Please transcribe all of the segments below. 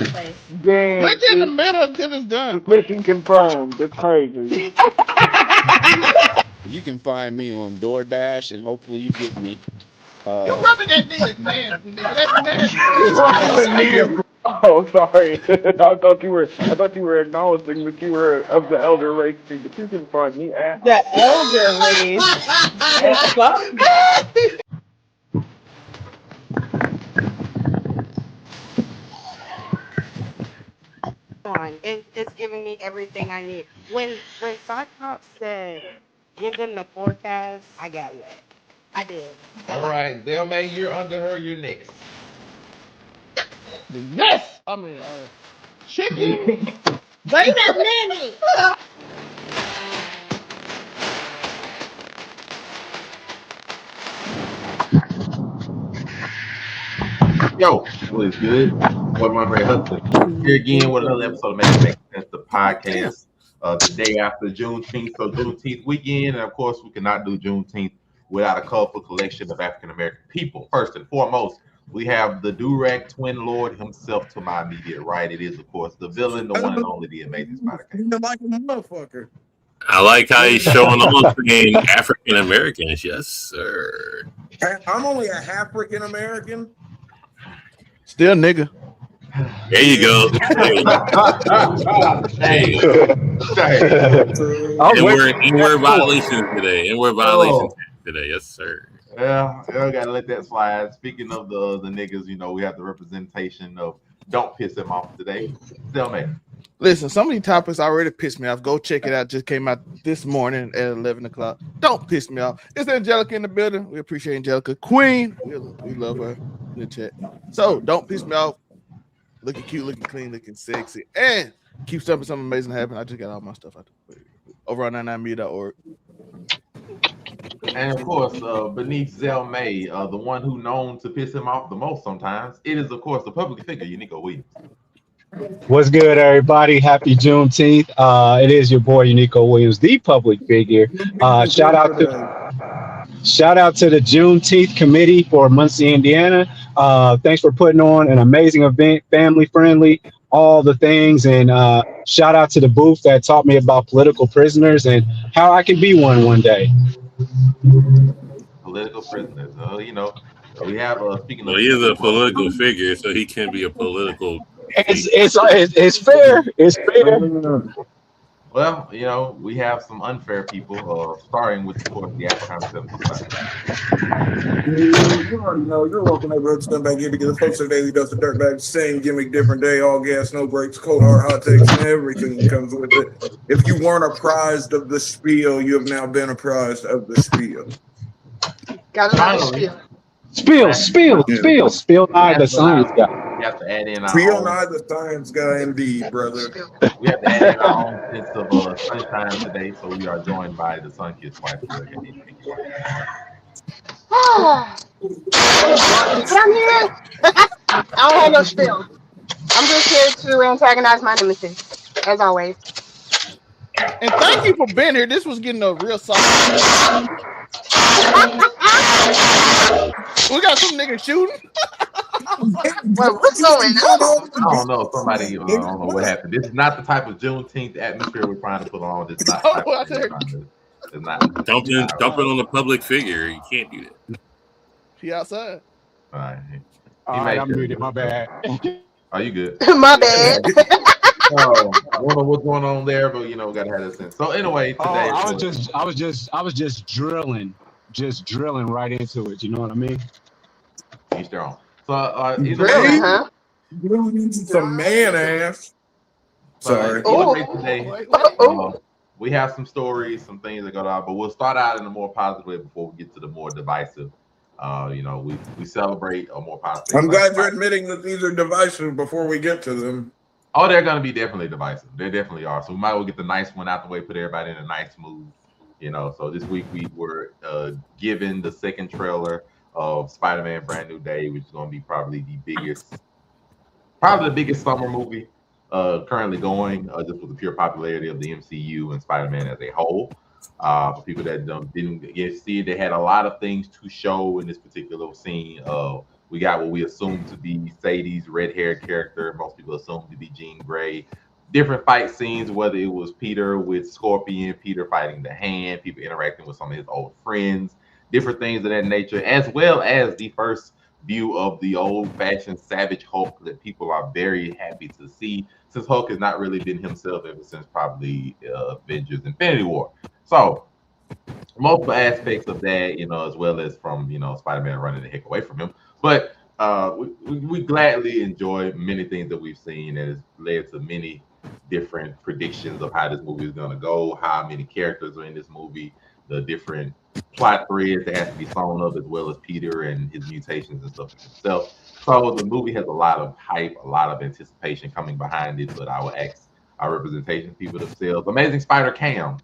place. Damn, Click in the middle until it's done. mission confirmed. That's crazy. You can find me on DoorDash, and hopefully you get me. You Uh, rubbing that nigga nasty, nigga. That's nasty. Oh, sorry. I thought you were acknowledging that you were of the elder race, but you can find me at. The elder race. The fuck? On. It's giving me everything I need. When Cyclops said, "Give them the forecast," I got wet. I did. I All like. right, Zelma, you're under her. You're next. Yes. I mean, chicken. Wait a minute. Yo, what is good? Boy, Monterey Hudson here again with another episode of Make It Make Sense, the podcast. The day after Juneteenth, so Juneteenth weekend, and of course, we cannot do Juneteenth without a colorful collection of African American people. First and foremost, we have the Durag Twin Lord himself to my immediate right. It is, of course, the villain, the one and only, the amazing Spider Cat. Like a motherfucker. I like how he's showing off saying African Americans. Yes, sir. I'm only a African American. Still nigga. There you go. There you go. There you go. And we're violations today. And we're violations today. Yes, sir. Yeah, I gotta let that slide. Speaking of the niggas, we have the representation of don't piss him off today. Still, man. Listen, some of these topics already pissed me off. Go check it out. Just came out this morning at 11 o'clock. Don't piss me off. It's Angelica in the building. We appreciate Angelica. Queen, we love her in the chat. So don't piss me off. Looking cute, looking clean, looking sexy. And keep something amazing happen. I just got all my stuff out over on 99media.org. And of course, beneath Zell May, the one who known to piss him off the most sometimes, it is, of course, the public figure, Unico Williams. What's good, everybody? Happy Juneteenth. It is your boy Unico Williams, the public figure. Shout out to the Juneteenth committee for Muncie, Indiana. Thanks for putting on an amazing event, family friendly, all the things. And shout out to the booth that taught me about political prisoners and how I can be one day. Political prisoners. We have speaking Well, of. he is a political figure, so he can be a political. It's fair. It's fair. Well, we have some unfair people, starting with, of course, the African You already know. You're welcome, neighborhood scumbag here to get the folks of Daily Dose of Dirtbag. Same gimmick, different day, all gas, no brakes, cold hard hot takes, and everything that comes with it. If you weren't apprised of the spiel, you have now been apprised of the spiel. Got another spiel. Spill by the science guy. We have to add in our Spiel own, nigh the science guy, indeed, brother. we have to add in our own sense of sunshine today, so we are joined by the sun-kissed wife. But I'm here. I don't have no spill. I'm just here to antagonize my nemesis, as always. And thank you for being here. This was getting a real soft. We got some niggas shooting. Well, what's going on? I don't know. Somebody, I don't know what happened. This is not the type of Juneteenth atmosphere we're trying to put on. This is not. It's not. Dumping on the public figure. You can't do that. He outside. All right. I'm muted. My bad. Are you good? My bad. I don't know what's going on there, but gotta have that sense. So anyway, today I was just drilling right into it. You know what I mean? each their own. So Really, huh? Some man ass. Sorry. Today, we have some stories, some things that go on, but we'll start out in a more positive way before we get to the more divisive. We celebrate a more positive. I'm glad you're admitting that these are divisive before we get to them. Oh, they're going to be definitely divisive. They definitely are. So we might as well get the nice one out the way, put everybody in a nice mood. So this week we were given the second trailer of Spider-Man Brand New Day, which is going to be probably the biggest summer movie currently going, just with the pure popularity of the MCU and Spider-Man as a whole. For people that didn't get to see it, they had a lot of things to show in this particular scene. We got what we assume to be Sadie's red-haired character. Most people assume to be Jean Grey. Different fight scenes, whether it was Peter with Scorpion, Peter fighting the Hand, people interacting with some of his old friends, different things of that nature, as well as the first view of the old-fashioned Savage Hulk that people are very happy to see, since Hulk has not really been himself ever since probably Avengers Infinity War. So multiple aspects of that, as well as from Spider-Man running the heck away from him. But we gladly enjoy many things that we've seen, and it's led to many different predictions of how this movie is going to go, how many characters are in this movie, the different plot threads that have to be sewn up, as well as Peter and his mutations and stuff himself. So the movie has a lot of hype, a lot of anticipation coming behind it. But I will ask our representation people themselves. Amazing Spider Cam,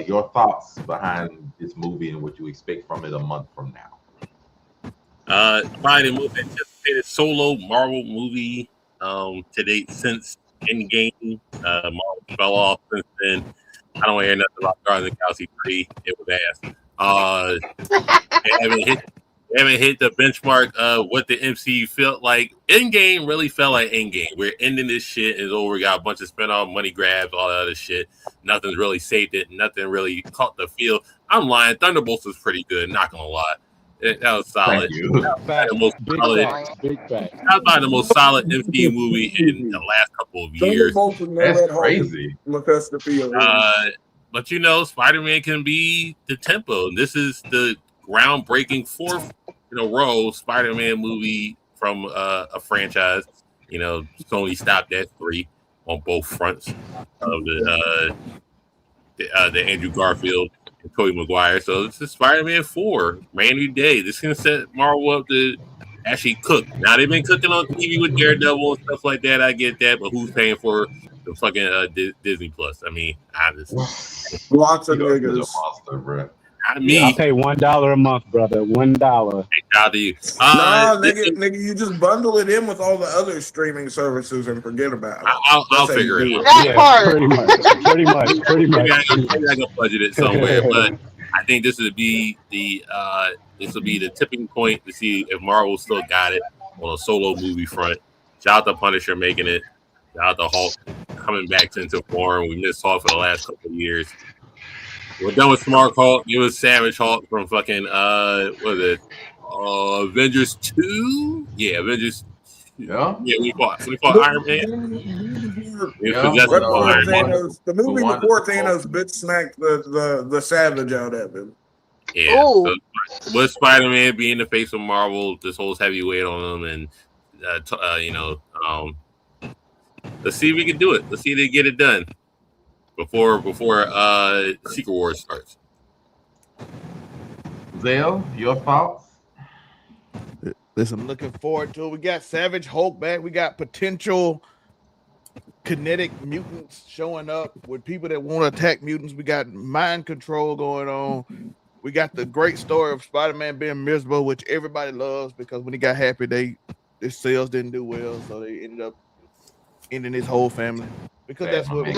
your thoughts behind this movie and what you expect from it a month from now. Probably the most anticipated solo Marvel movie to date since Endgame. Marvel fell off since then. I don't hear nothing about Guardians of the Galaxy 3. It was ass. They haven't hit the benchmark of what the MCU felt like. Endgame really felt like Endgame. We're ending this shit. It's over. We got a bunch of spin-off money grabs, all that other shit. Nothing's really saved it. Nothing really caught the feel. I'm lying. Thunderbolts was pretty good. Not gonna lie. That was solid. That was probably the most solid MCU movie in the last couple of years. That's crazy. But Spider-Man can be the tempo. This is the groundbreaking fourth in a row Spider-Man movie from a franchise. Sony stopped at 3 on both fronts of the Andrew Garfield and Tobey Maguire. So this is Spider-Man 4, brand new day. This can set Marvel up to actually cook. Now they've been cooking on TV with Daredevil and stuff like that. I get that, but who's paying for the fucking Disney Plus? I mean, lots of niggas. I'll pay $1 a month, brother. $1. Out to you. Nigga, you just bundle it in with all the other streaming services and forget about it. I'll figure it out. That part. Pretty much. I can budget it somewhere, but I think this would be the tipping point to see if Marvel still got it on a solo movie front. Shout out to Punisher making it. Shout out to Hulk coming back into form. We missed Hulk for the last couple of years. We're done with Smart Hulk. It was Savage Hulk from fucking Avengers 2? Yeah, Avengers. Yeah, we fought Iron Man. The movie before Thanos bit smacked the Savage out of him. Yeah. So with Spider-Man being the face of Marvel, this whole heavyweight on him, and let's see if we can do it. Let's see if they get it done before Secret Wars starts. Zell, your thoughts? Listen, I'm looking forward to it. We got Savage Hulk back. We got potential kinetic mutants showing up with people that want to attack mutants. We got mind control going on. We got the great story of Spider-Man being miserable, which everybody loves, because when he got happy, his sales didn't do well, so they ended up ending his whole family. Because that's what man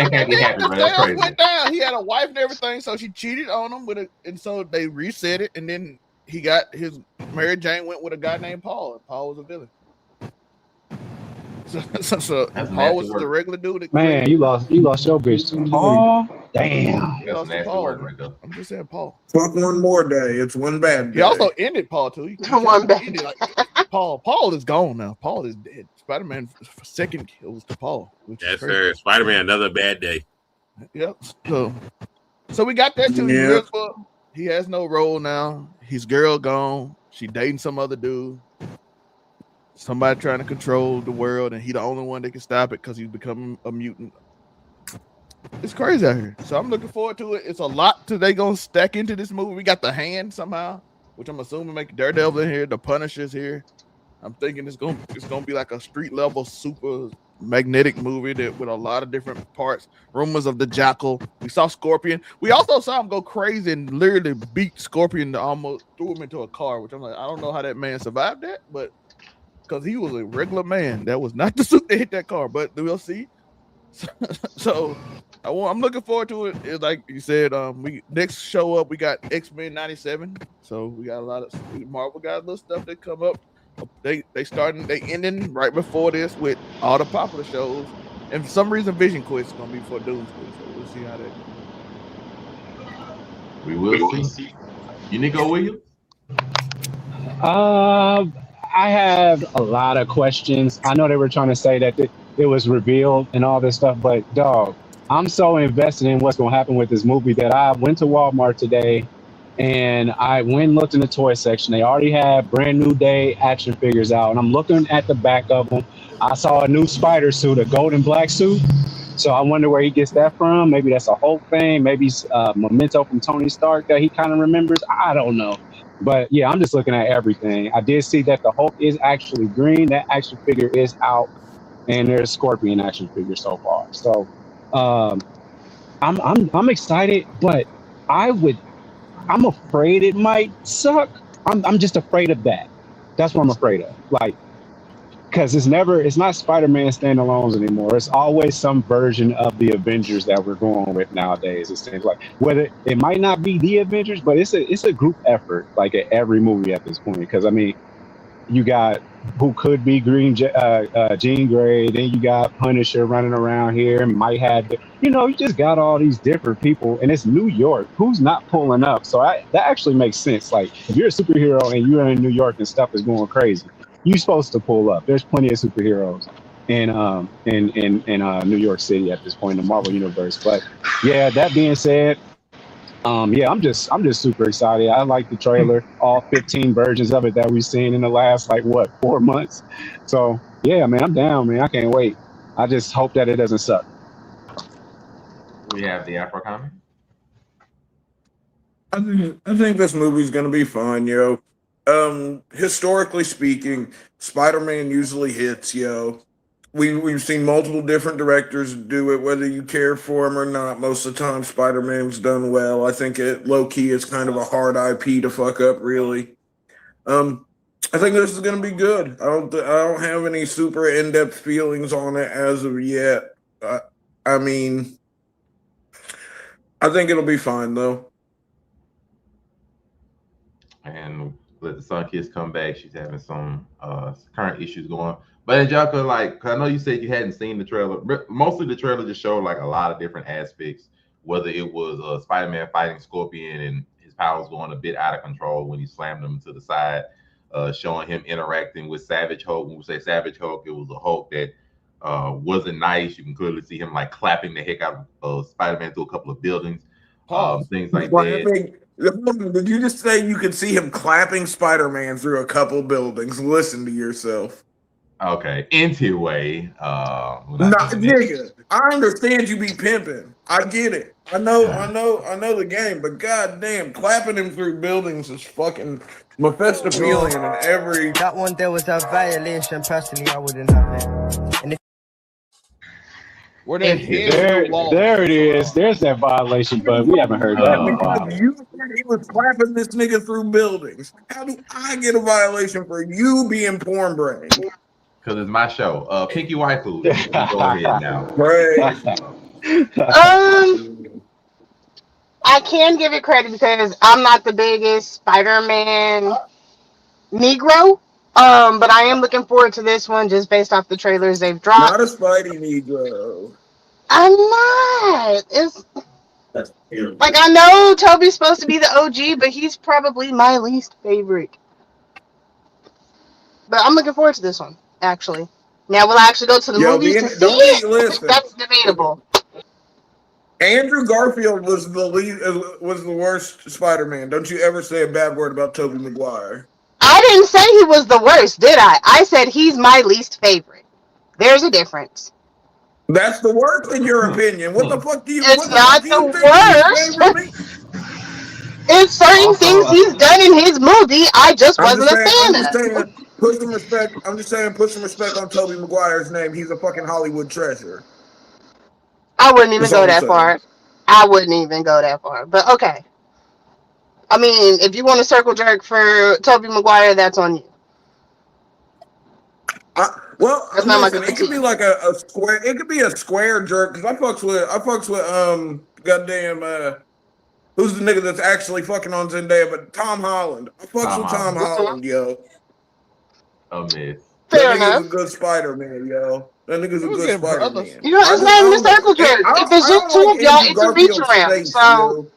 can't be happy, man. That's crazy. Went down. He had a wife and everything, so she cheated on him and so they reset it, and then he got his Mary Jane went with a guy named Paul, and Paul was a villain. So Paul was the regular dude. Man, you lost your bitch to Paul. Damn. Lost to Paul. I'm just saying Paul. Fuck one more day. It's one bad day. He also ended Paul too. One bad day. Paul is gone now. Paul is dead. Spider-Man second kill was to Paul. Yes, sir. Spider-Man, another bad day. Yep. So we got that too. Yeah. He has no role now. His girl gone. She dating some other dude. Somebody trying to control the world, and he the only one that can stop it because he's become a mutant. It's crazy out here. So I'm looking forward to it. It's a lot they gonna stack into this movie. We got the Hand somehow, which I'm assuming make Daredevil in here. The Punisher's here. I'm thinking it's gonna be like a street level super magnetic movie that with a lot of different parts. Rumors of the Jackal. We saw Scorpion. We also saw him go crazy and literally beat Scorpion to almost threw him into a car, which I'm like, I don't know how that man survived that, but because he was a regular man. That was not the suit that hit that car, but we'll see. So I'm looking forward to it. It's like you said, we next show up we got X-Men 97. So we got a lot of Marvel got a little stuff that come up. They ending right before this with all the popular shows. And for some reason Vision Quest is gonna be for Doomsday. So we'll see how that goes. We will see. Unico Williams? Uh, I have a lot of questions. I know they were trying to say that it was revealed and all this stuff, but dog, I'm so invested in what's going to happen with this movie that I went to Walmart today and I went and looked in the toy section. They already had brand new day action figures out, and I'm looking at the back of them. I saw a new spider suit, a gold and black suit. So I wonder where he gets that from. Maybe that's a Hulk thing. Maybe it's memento from Tony Stark that he kind of remembers. I don't know. But yeah, I'm just looking at everything. I did see that the Hulk is actually green. That action figure is out, and there's Scorpion action figure so far. So I'm excited, but I'm afraid it might suck. I'm just afraid of that. That's what I'm afraid of. Like, because it's not Spider-Man standalones anymore. It's always some version of the Avengers that we're going with nowadays. It seems like whether it might not be the Avengers, but it's a group effort, like at every movie at this point. Because I mean, you got who could be Jean Grey, then you got Punisher running around here, and might have you just got all these different people, and it's New York. Who's not pulling up? So that actually makes sense. Like if you're a superhero and you're in New York and stuff is going crazy, you're supposed to pull up. There's plenty of superheroes in New York City at this point in the Marvel universe. But yeah, that being said, yeah, I'm just super excited. I like the trailer, all 15 versions of it that we've seen in the last 4 months. So yeah, man, I'm down, man. I can't wait. I just hope that it doesn't suck. We have the Afro comment. I think this movie's gonna be fun, yo. Historically speaking, Spider-Man usually hits, yo. We've seen multiple different directors do it, whether you care for them or not. Most of the time, Spider-Man's done well. I think it low key is kind of a hard IP to fuck up, really. I think this is gonna be good. I don't have any super in-depth feelings on it as of yet. I mean, I think it'll be fine though. And let the Sun Kiss come back. She's having some current issues going. But Angelica, I know you said you hadn't seen the trailer. Mostly the trailer just showed a lot of different aspects. Whether it was Spider-Man fighting Scorpion and his powers going a bit out of control when he slammed him to the side, showing him interacting with Savage Hulk. When we say Savage Hulk, it was a Hulk that wasn't nice. You can clearly see him clapping the heck out of Spider-Man through a couple of buildings, things like that. Did you just say you could see him clapping Spider-Man through a couple buildings? Listen to yourself. Okay, anyway, nigga, I understand you be pimping. I get it. I know the game, but goddamn, clapping him through buildings is fucking Mephistophelian in every. That one there was a violation. Personally, I wouldn't have it. And Where that there it is. There's that violation, but we haven't heard that in a while. You said he was clapping this nigga through buildings. How do I get a violation for you being porn brain? Because it's my show. Pinky Waifu. Go ahead now. I can give it credit because I'm not the biggest Spider-Man Negro. But I am looking forward to this one just based off the trailers they've dropped. Not a Spidey Negro. I'm not. It's I know Toby's supposed to be the OG, but he's probably my least favorite. But I'm looking forward to this one, actually. Now, will I actually go to the movies to see it? Listen. That's debatable. Andrew Garfield was the worst Spider-Man. Don't you ever say a bad word about Tobey Maguire. I didn't say he was the worst, did I? I said he's my least favorite. There's a difference. That's the worst in your opinion. What the fuck do you? It's not the worst. It's certain things he's done in his movie. I just wasn't a fan of. Put some respect. I'm just saying, put some respect on Tobey Maguire's name. He's a fucking Hollywood treasure. I wouldn't even go that far. I wouldn't even go that far. But okay. I mean, if you want to circle jerk for Tobey Maguire, that's on you. Well, That's not my listen, cup it of could tea. be like a square. It could be a square jerk because I fucks with goddamn who's the nigga that's actually fucking on Zendaya? But Tom Holland. I fucks Tom with Tom Holland. Holland, yo. A mess. That Fair nigga's a enough. good Spider-Man, yo. That nigga's a We're good getting brothers. Spider-Man. You know, I it's just not I even a don't know. circle jerk. If I it's just don't two like of y'all, Andrew it's a reach Garfield's around. face, So yo.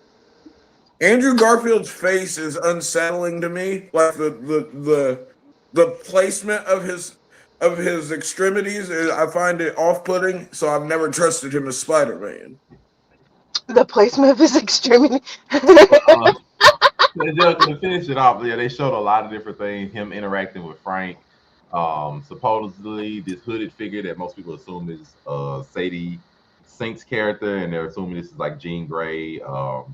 Andrew Garfield's face is unsettling to me. Like the placement of his extremities, I find it off-putting. So I've never trusted him as Spider-Man. the placement of his extremity. Uh, to finish it off, yeah, they showed a lot of different things. Him interacting with Frank. Supposedly, this hooded figure that most people assume is Sadie Sink's character, and they're assuming this is like Jean Grey.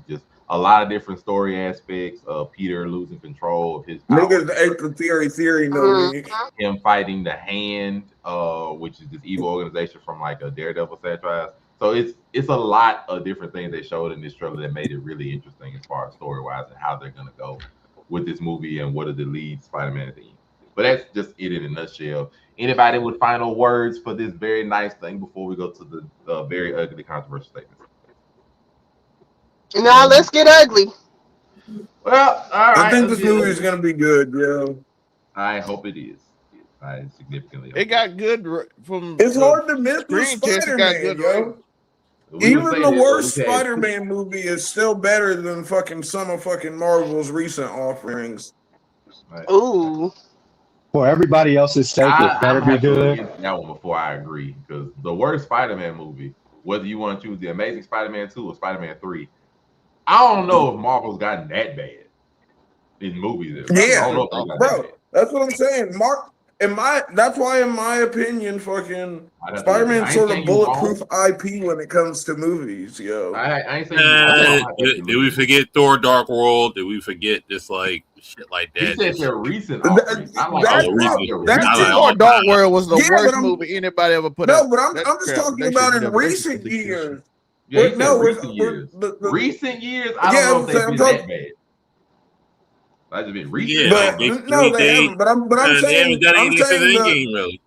Just a lot of different story aspects. Peter losing control of his power. Niggas ate the theory know Mhm. me. Him fighting the Hand, which is this evil organization from like a Daredevil franchise. So it's a lot of different things they showed in this trailer that made it really interesting as far as story wise and how they're gonna go with this movie and what are the lead Spider-Man at the end. But that's just it in a nutshell. Anybody with final words for this very nice thing before we go to the very ugly controversial statements? Now let's get ugly. Well, all I right, think let's this get movie is ugly. gonna be good, yo. I hope it is. I significantly hope It got good from It's the hard to miss with screen test. It got Spider-Man, good ratings. yo. we would Even say the that, worst but we had Spider-Man movie is still better than fucking some of fucking Marvel's recent offerings. right. Ooh. For everybody else's sake, it I better be have to look good. into that one before I agree because the worst Spider-Man movie, whether you want to choose the Amazing Spider-Man 2 or Spider-Man 3, I don't know if Marvel's gotten that bad in movies. I Yeah, don't know if they got that bro. bad. That's what I'm saying. That's why in my opinion, fucking I'd have to look at it. Spider-Man's I ain't sort saying of you bulletproof wrong. IP when it comes to movies, yo. I ain't saying you wrong. I have to actually Did look we at it. forget Thor: Dark World? Did we forget just like shit like He that? said Just they're recent Th- offerings. I like That's oh, overall. not recent. They're that's I recent. like just Thor: all Dark time. World was the yeah, worst but movie anybody ever put no, out. but I'm That just crap. talking They should about in never. They should recent delete that shit. years. Yeah, he said No, recent we're years. the Recent years, I don't yeah, know if they've I'm been that talking, bad. I just been recent. Yeah, I like don't but know. no, they they haven't. But I'm they haven't saying done anything since Endgame, really.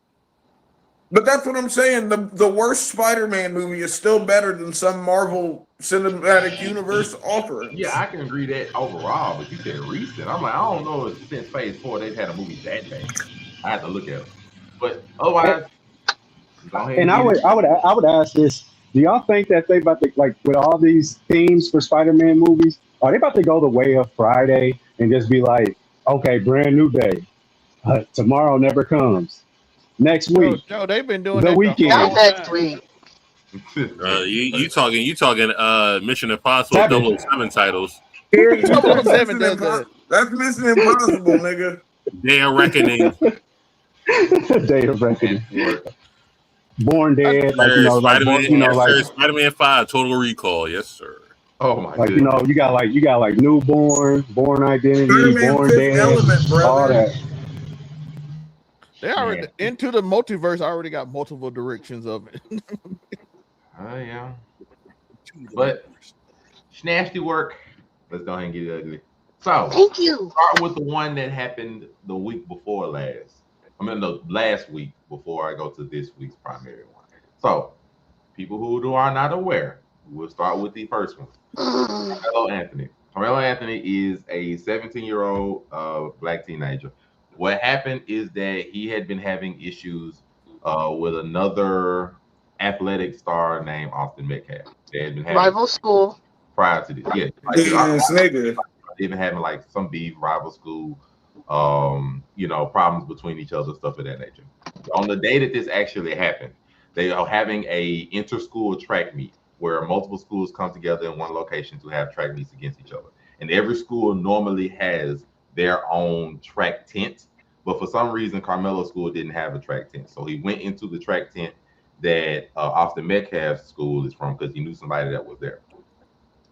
but that's what I'm saying. The worst Spider-Man movie is still better than some Marvel Cinematic Universe Yeah, offerings. I can agree that overall, but you said recent. I'm like, I don't know if since Phase 4 they've had a movie that bad. I had to look at them. But And, otherwise, go ahead and and I get it. would I would I would ask this: do y'all think that they about to, like, with all these themes for Spider-Man movies, are they about to go the way of Friday and just be like, okay, brand new day, tomorrow never comes, next Joe, week, they've been doing the that the Not whole weekend, next time. week. You talking Mission Impossible seven, 007 titles, Yeah, that's 007 Mission does Impossible. that. That's Mission Impossible, nigga. Day of Reckoning, day of reckoning, Nasty work. born I, dead, Spider-Man, yes like sir, Spider-Man 5, Total Recall, yes sir. Oh my like goodness. you got like newborn, born identity, Spider-Man born Fifth dead, Element, all brother. that. they already Nasty. into the multiverse. Already got multiple directions of it. Oh yeah. To the But multiverse. nasty work. Let's go ahead and get it ugly. So Thank you. start with the one that happened the week before last. I mean the last week before I go to this week's primary one. So people who are not aware, we'll start with the first one. Mm. Carmelo Anthony. Carmelo Anthony is a 17-year-old black teenager. What happened is that he had been having issues with another athletic star named Austin Metcalf. They had been having Rival school. prior to this. Yeah, like This nigga. they've been having like some beef, rival school, problems between each other, stuff of that nature. On the day that this actually happened, they are having a inter-school track meet where multiple schools come together in one location to have track meets against each other. And every school normally has their own track tent, but for some reason, Carmelo School didn't have a track tent. So he went into the track tent that Austin Metcalf's school is from because he knew somebody that was there.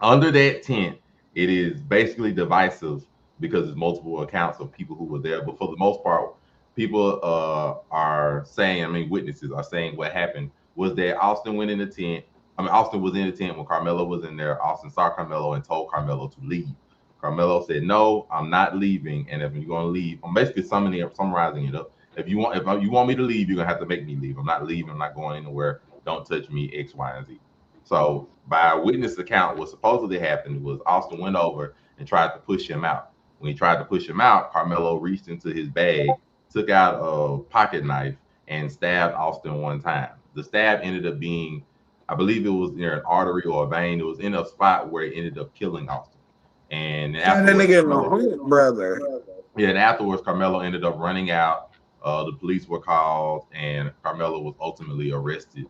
Under that tent, it is basically divisive because there's multiple accounts of people who were there. But for the most part, people are saying, I mean, witnesses are saying what happened was that Austin went in the tent. I mean, Austin was in the tent when Carmelo was in there. Austin saw Carmelo and told Carmelo to leave. Carmelo said, "No, I'm not leaving. And if you're going to leave," I'm basically summarizing it up. If you want me to leave, you're gonna have to make me leave. I'm not leaving. I'm not going anywhere. Don't touch me. X, Y, and Z. So by a witness account, what supposedly happened was Austin went over and tried to push him out. When he tried to push him out, Carmelo reached into his bag, took out a pocket knife, and stabbed Austin one time. The stab ended up being, I believe it was near an artery or a vein. It was in a spot where it ended up killing Austin. And that nigga in the hood, brother. Yeah, and afterwards, Carmelo ended up running out. The police were called, and Carmelo was ultimately arrested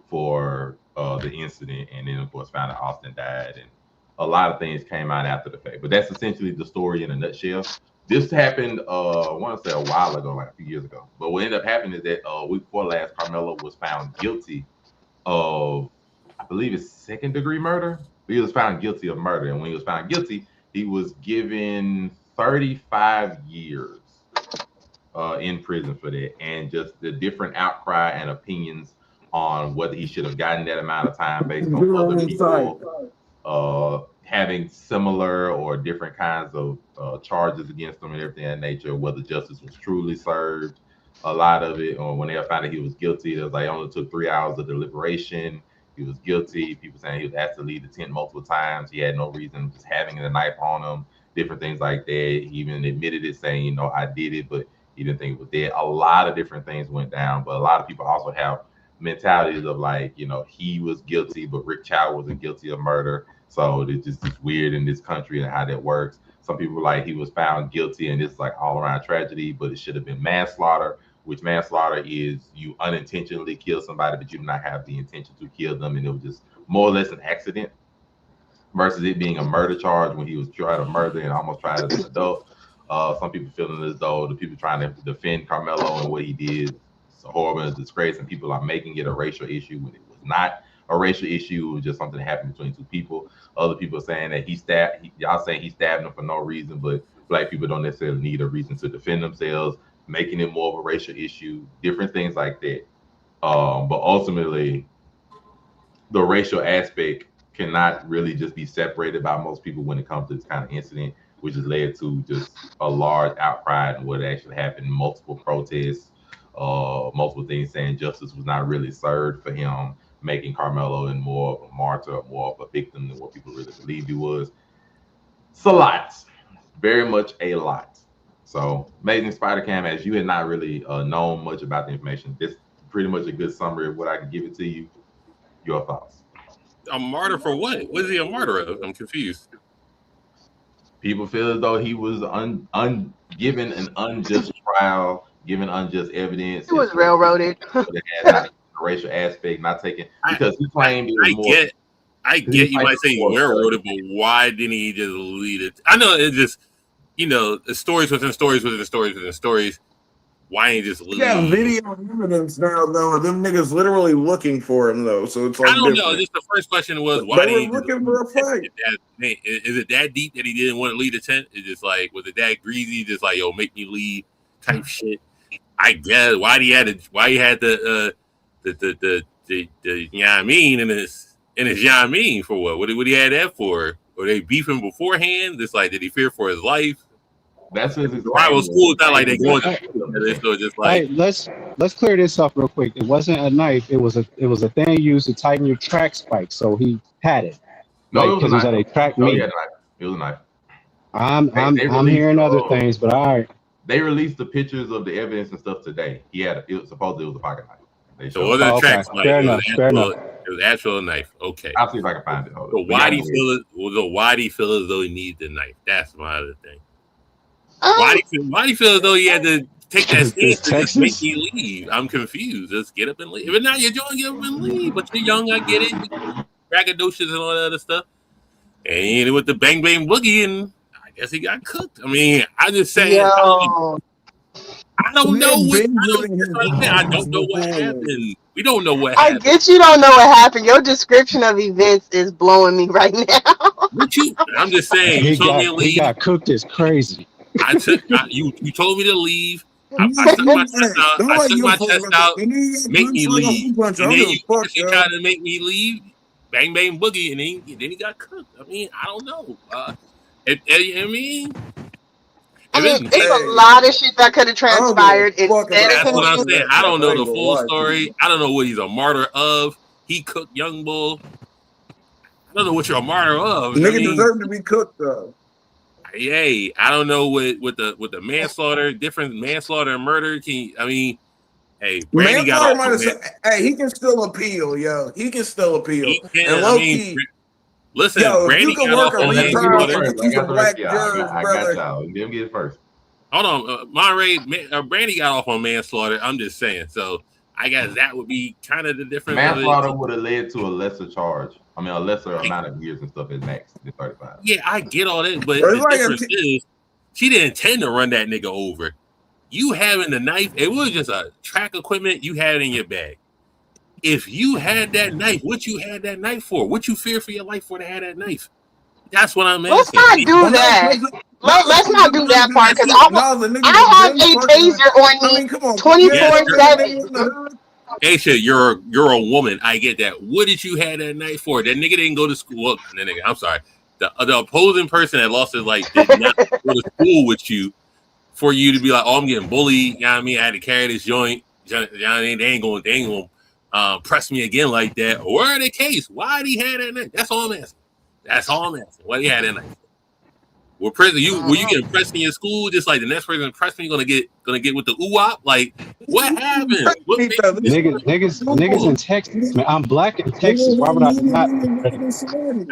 for the incident. And then, of course, found out Austin died, and a lot of things came out after the fact. But that's essentially the story in a nutshell. This happened, I want to say a while ago, like a few years ago. But what ended up happening is that week before last, Carmelo was found guilty of, I believe it's second-degree murder. He was found guilty of murder, and when he was found guilty, he was given 35 years in prison for that, and just the different outcry and opinions on whether he should have gotten that amount of time based on other people having similar or different kinds of charges against him and everything of that nature, whether justice was truly served. A lot of it, or when they found out he was guilty, it was like it only took 3 hours of deliberation. He was guilty. People saying he was asked to leave the tent multiple times. He had no reason just having the knife on him, different things like that. He even admitted it, saying, I did it, but he didn't think it was dead. A lot of different things went down, but a lot of people also have mentalities of like, he was guilty, but Rick Chow wasn't guilty of murder. So it's just weird in this country and how that works. Some people were like, he was found guilty and it's like all around tragedy, but it should have been manslaughter, which manslaughter is you unintentionally kill somebody, but you do not have the intention to kill them. And it was just more or less an accident versus it being a murder charge when he was trying to murder and almost tried as an adult. Some people feeling as though the people trying to defend Carmelo and what he did is horrible and disgrace, and people are making it a racial issue when it was not a racial issue. It was just something that happened between two people. Other people saying that y'all saying he stabbed him for no reason, but black people don't necessarily need a reason to defend themselves, making it more of a racial issue, different things like that. But ultimately, the racial aspect cannot really just be separated by most people when it comes to this kind of incident, which has led to just a large outcry and what actually happened, multiple protests, multiple things saying justice was not really served for him, making Carmelo in more of a martyr, more of a victim than what people really believed he was. It's a lot, very much a lot. So Amazing Spider-Cam, as you had not really known much about the information, this is pretty much a good summary of what I can give it to you. Your thoughts? A martyr for what? What is he a martyr of? I'm confused. People feel as though he was given an unjust trial, given unjust evidence. He was railroaded. It had not a racial aspect, not taken, because he claimed it was more. I get you might say railroaded, but why didn't he just lead it? I know it's just, stories within stories within stories within stories. Why ain't he just leave? Yeah, video evidence now, though. Them niggas literally looking for him, though. So it's like I don't know. Just the first question was, why did he looking for a fight? Is it that deep that he didn't want to leave the tent? It's just like, was it that greasy? Just like, yo, make me leave type shit. I guess why he had the you know what I mean in his you know what I mean for what? What he had that for? Were they beefing beforehand? Just like, did he fear for his life? That's his rival school. It's not like they going to so just like. Hey, let's clear this up real quick. It wasn't a knife. It was a thing used to tighten your track spikes. So he had it. No, because it was at a track meet. It was a knife. I'm hearing other things, but all right. They released the pictures of the evidence and stuff today. Supposedly it was a pocket knife. So it wasn't a track spike. Fair enough. It was actual knife. Okay. I'll see if I can find it. So why do you feel as though he needed the knife? That's my other thing. Why do you feel as though he had to take that stance to just make you leave? I'm confused. Just get up and leave. If not, you're young, get up and leave. But you're young, I get it. Braggadocious and all that other stuff. And with the bang bang boogie, and I guess he got cooked. I mean, I just say I don't know what happened. We don't know what happened. I get you don't know what happened. Your description of events is blowing me right now. I'm just saying. He got cooked is crazy. You told me to leave. I took my chest out. Make me leave. And then you tried to make me leave. Bang bang boogie, and then he got cooked. I mean, I don't know. I mean, I If mean, it's it's made, a lot of shit that could have I don't give a transpired fuck instead of about that's him what I'm all shooting. saying. that, I man. don't I know ain't the gonna full lie to story. you. I don't know what he's a martyr of. He cooked Young Bull. I don't know what you're a martyr of. I Nigga mean, deserve to be cooked though. hey, I don't know what the manslaughter, different manslaughter and murder. I mean, hey, Brandy got Manslaughter off might on have man. said, hey, he can still appeal, yo. He can still appeal. He can. And I low mean, key, listen, yo, if you Brandy can got work off a on Let him get it retrial manslaughter. and first. I release a got the rest of black y'all. jurors, I got brother. y'all. Let him get it first. Hold on, Monterey, Brandy got off on manslaughter. I'm just saying. So I guess that would be kind of the difference of it. Manslaughter would have led to a lesser charge. I mean, a lesser amount of years and stuff at max than 35. Yeah, I get all that, but Or the it's like difference is she didn't intend to run that nigga over. You having the knife, it was just a track equipment you had in your bag. If you had that knife, what you had that knife for? What you fear for your life for to have that knife? That's what I'm Let's asking. not do well, that. Let's because not do that part because the niggas I have have been a fucking with. taser on I me mean, come on, Yes, 24/7. Aisha, you're a woman. I get that. What did you have that knife for? That nigga didn't go to school. Well, that nigga, I'm sorry. The opposing person that lost his life did not go to school with you for you to be like, oh, I'm getting bullied. You know what I mean? I had to carry this joint. You know what I mean? They ain't going press me again like that. Or in the case, why did he have that knife? That's all I'm asking. That's all I'm asking. Why did he have that knife? Were you getting pressed in your school just like the next person pressed me gonna get with the ooh-wop? Like, what happened? What made you Niggas in Texas, man. I'm black in Texas. Why would I not?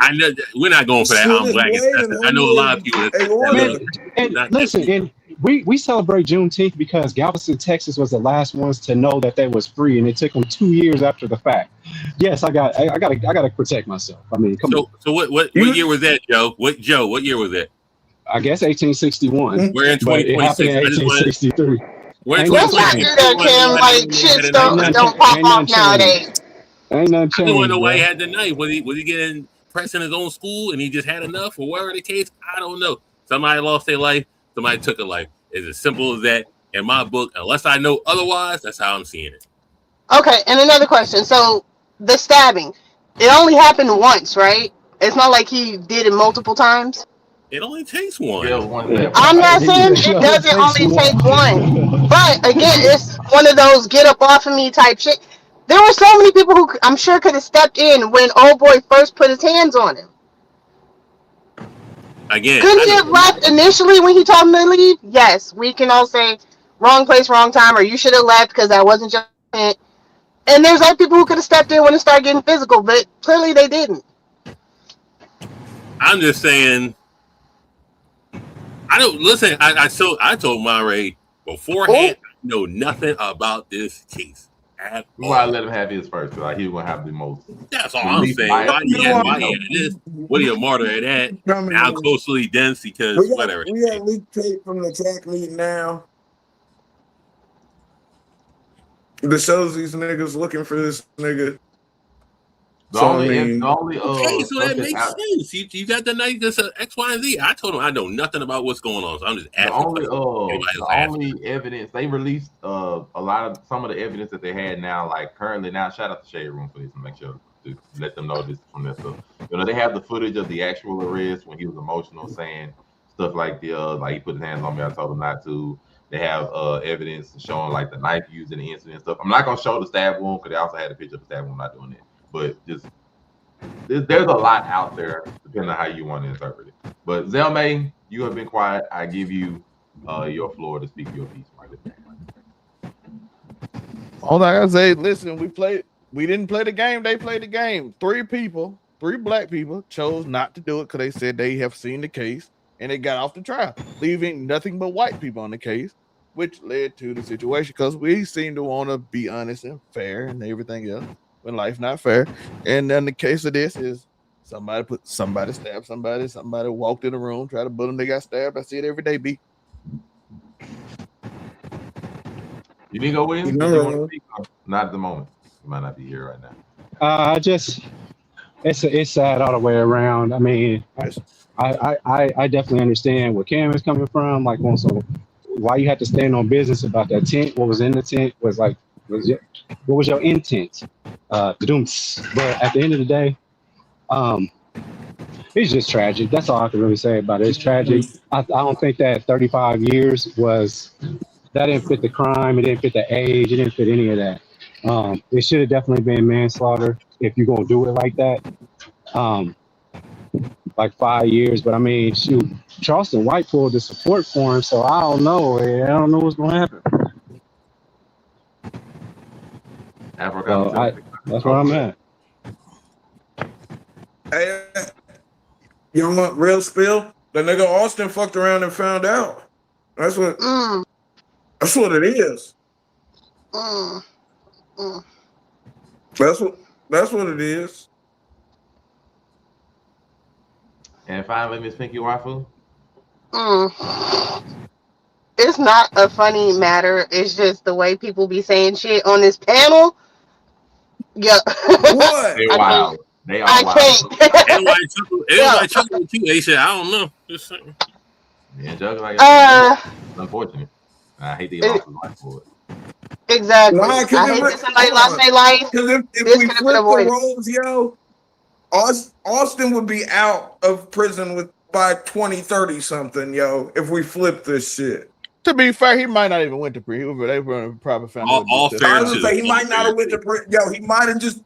I know we're not going for that. I'm black in Texas. I know a lot of people that Hey, Man, and not listen, and we celebrate Juneteenth because Galveston, Texas was the last ones to know that they was free, and it took them 2 years after the fact. Yes, I gotta protect myself. I mean, come on. So what year was that, Joe? What year was that? I guess 1861. We're in But it happened 2026. in I just wanted 1863. we're in Ain't nothing Let's not do changed. 2026. that, Kim. Like shit don't pop Ain't off nothing changed. nowadays. Ain't nothing I just want to changed, know why bro. he had the knife. Was he getting pressed in his own school and he just had enough, or whatever the case? I don't know. Somebody lost their life. Somebody took a life. It's as simple as that. In my book, unless I know otherwise, that's how I'm seeing it. Okay, and another question. So the stabbing, it only happened once, right? It's not like he did it multiple times. It only takes one. Yeah, one step. I'm not saying It it only doesn't takes only one. take one, but again, it's one of those get up off of me type shit. There were so many people who I'm sure could have stepped in when old boy first put his hands on him. Again, Couldn't he have left initially when he told him to leave? Yes, we can all say wrong place, wrong time, or you should have left because that wasn't your intent. And there's other people who could have stepped in when it started getting physical, but clearly they didn't. I'm just saying. I don't listen. I told Monterey beforehand. I know nothing about this case at We all. gotta let him have his first. Like he gonna have the most. That's all I'm saying. Why he had this? What are you a martyr at that? Now closely dense because whatever. We got leaked tape from the track meet now. That shows these niggas looking for this nigga. The only Okay, so that makes sense. You got the night that's X, Y, and Z. I told him I know nothing about what's going on, so I'm just asking. The only evidence they released some of the evidence that they had now, like currently now. Shout out to Shade Room for this and make sure to let them know this from their stuff. You know, they have the footage of the actual arrest when he was emotional, saying stuff like like he put his hands on me, I told him not to. They have evidence showing like the knife used in the incident and stuff. I'm not gonna show the stab wound because they also had a picture of the stab wound. I'm not doing it. But just there's a lot out there, depending on how you want to interpret it. But Zelmay, you have been quiet. I give you your floor to speak your piece. All I gotta say, listen, we didn't play the game, they played the game. 3 black people chose not to do it because they said they have seen the case and they got off the trial, leaving nothing but white people on the case, which led to the situation because we seem to want to be honest and fair and everything else. When life's not fair. And then the case of this is somebody stabbed somebody walked in the room, tried to bully them, they got stabbed. I see it every day, B. You need to go in? Not at the moment. You might not be here right now. It's sad all the way around. I mean, I definitely understand where Cam is coming from. Like, also, why you had to stand on business about that tent? What was in the tent was like, what was your intent? But at the end of the day, It's just tragic. That's all I can really say about it. It's tragic. I don't think that 35 years that didn't fit the crime. It didn't fit the age. It didn't fit any of that. It should have definitely been manslaughter if you're gonna do it like that. Um, like 5 years. But I mean, shoot, Charleston White pulled the support for him, so I don't know. I don't know what's gonna happen. So that's where I'm at. Hey, you know what? Real spill. The nigga Austin fucked around and found out. That's what. That's what it is. That's what it is. And finally, Miss Pinky Wafu. It's not a funny matter. It's just the way people be saying shit on this panel. Yeah. What? They wild. They are I wild. can't. Everybody chuckle with you, Aisha. I don't know. Just saying. Yeah, joking like that. Unfortunate. I hate to get lost in life for it. Exactly. Nah, I hate that somebody lost their life. Because if This we could have flip been the avoided. roles, yo, Austin would be out of prison by 2030 something, yo, if we flip this shit. To be fair, he might not even went to prison. They were probably found all fair I was gonna say he might not have went to prison. Yo, he might have just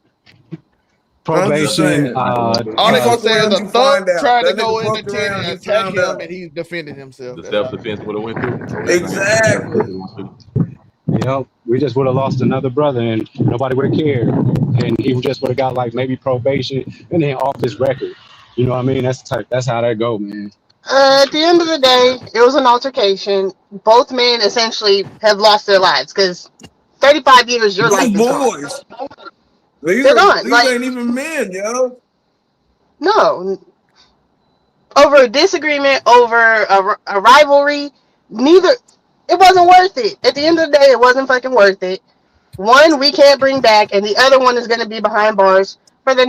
probation. All they gonna say is a thug tried to go in the tent and attack him, and he defended himself. The self-defense would have went through. Exactly. Yep, we just would have lost another brother, and nobody would have cared, and he just would have got like maybe probation and then off his record. You know what I mean? That's how that go, man. At the end of the day, it was an altercation. Both men essentially have lost their lives because 35 years, your life is gone. Boys. They're gone. These Like, ain't even men, yo. no. Over a disagreement, over a rivalry, it wasn't worth it. At the end of the day, it wasn't fucking worth it. One, we can't bring back, and the other one is going to be behind bars for the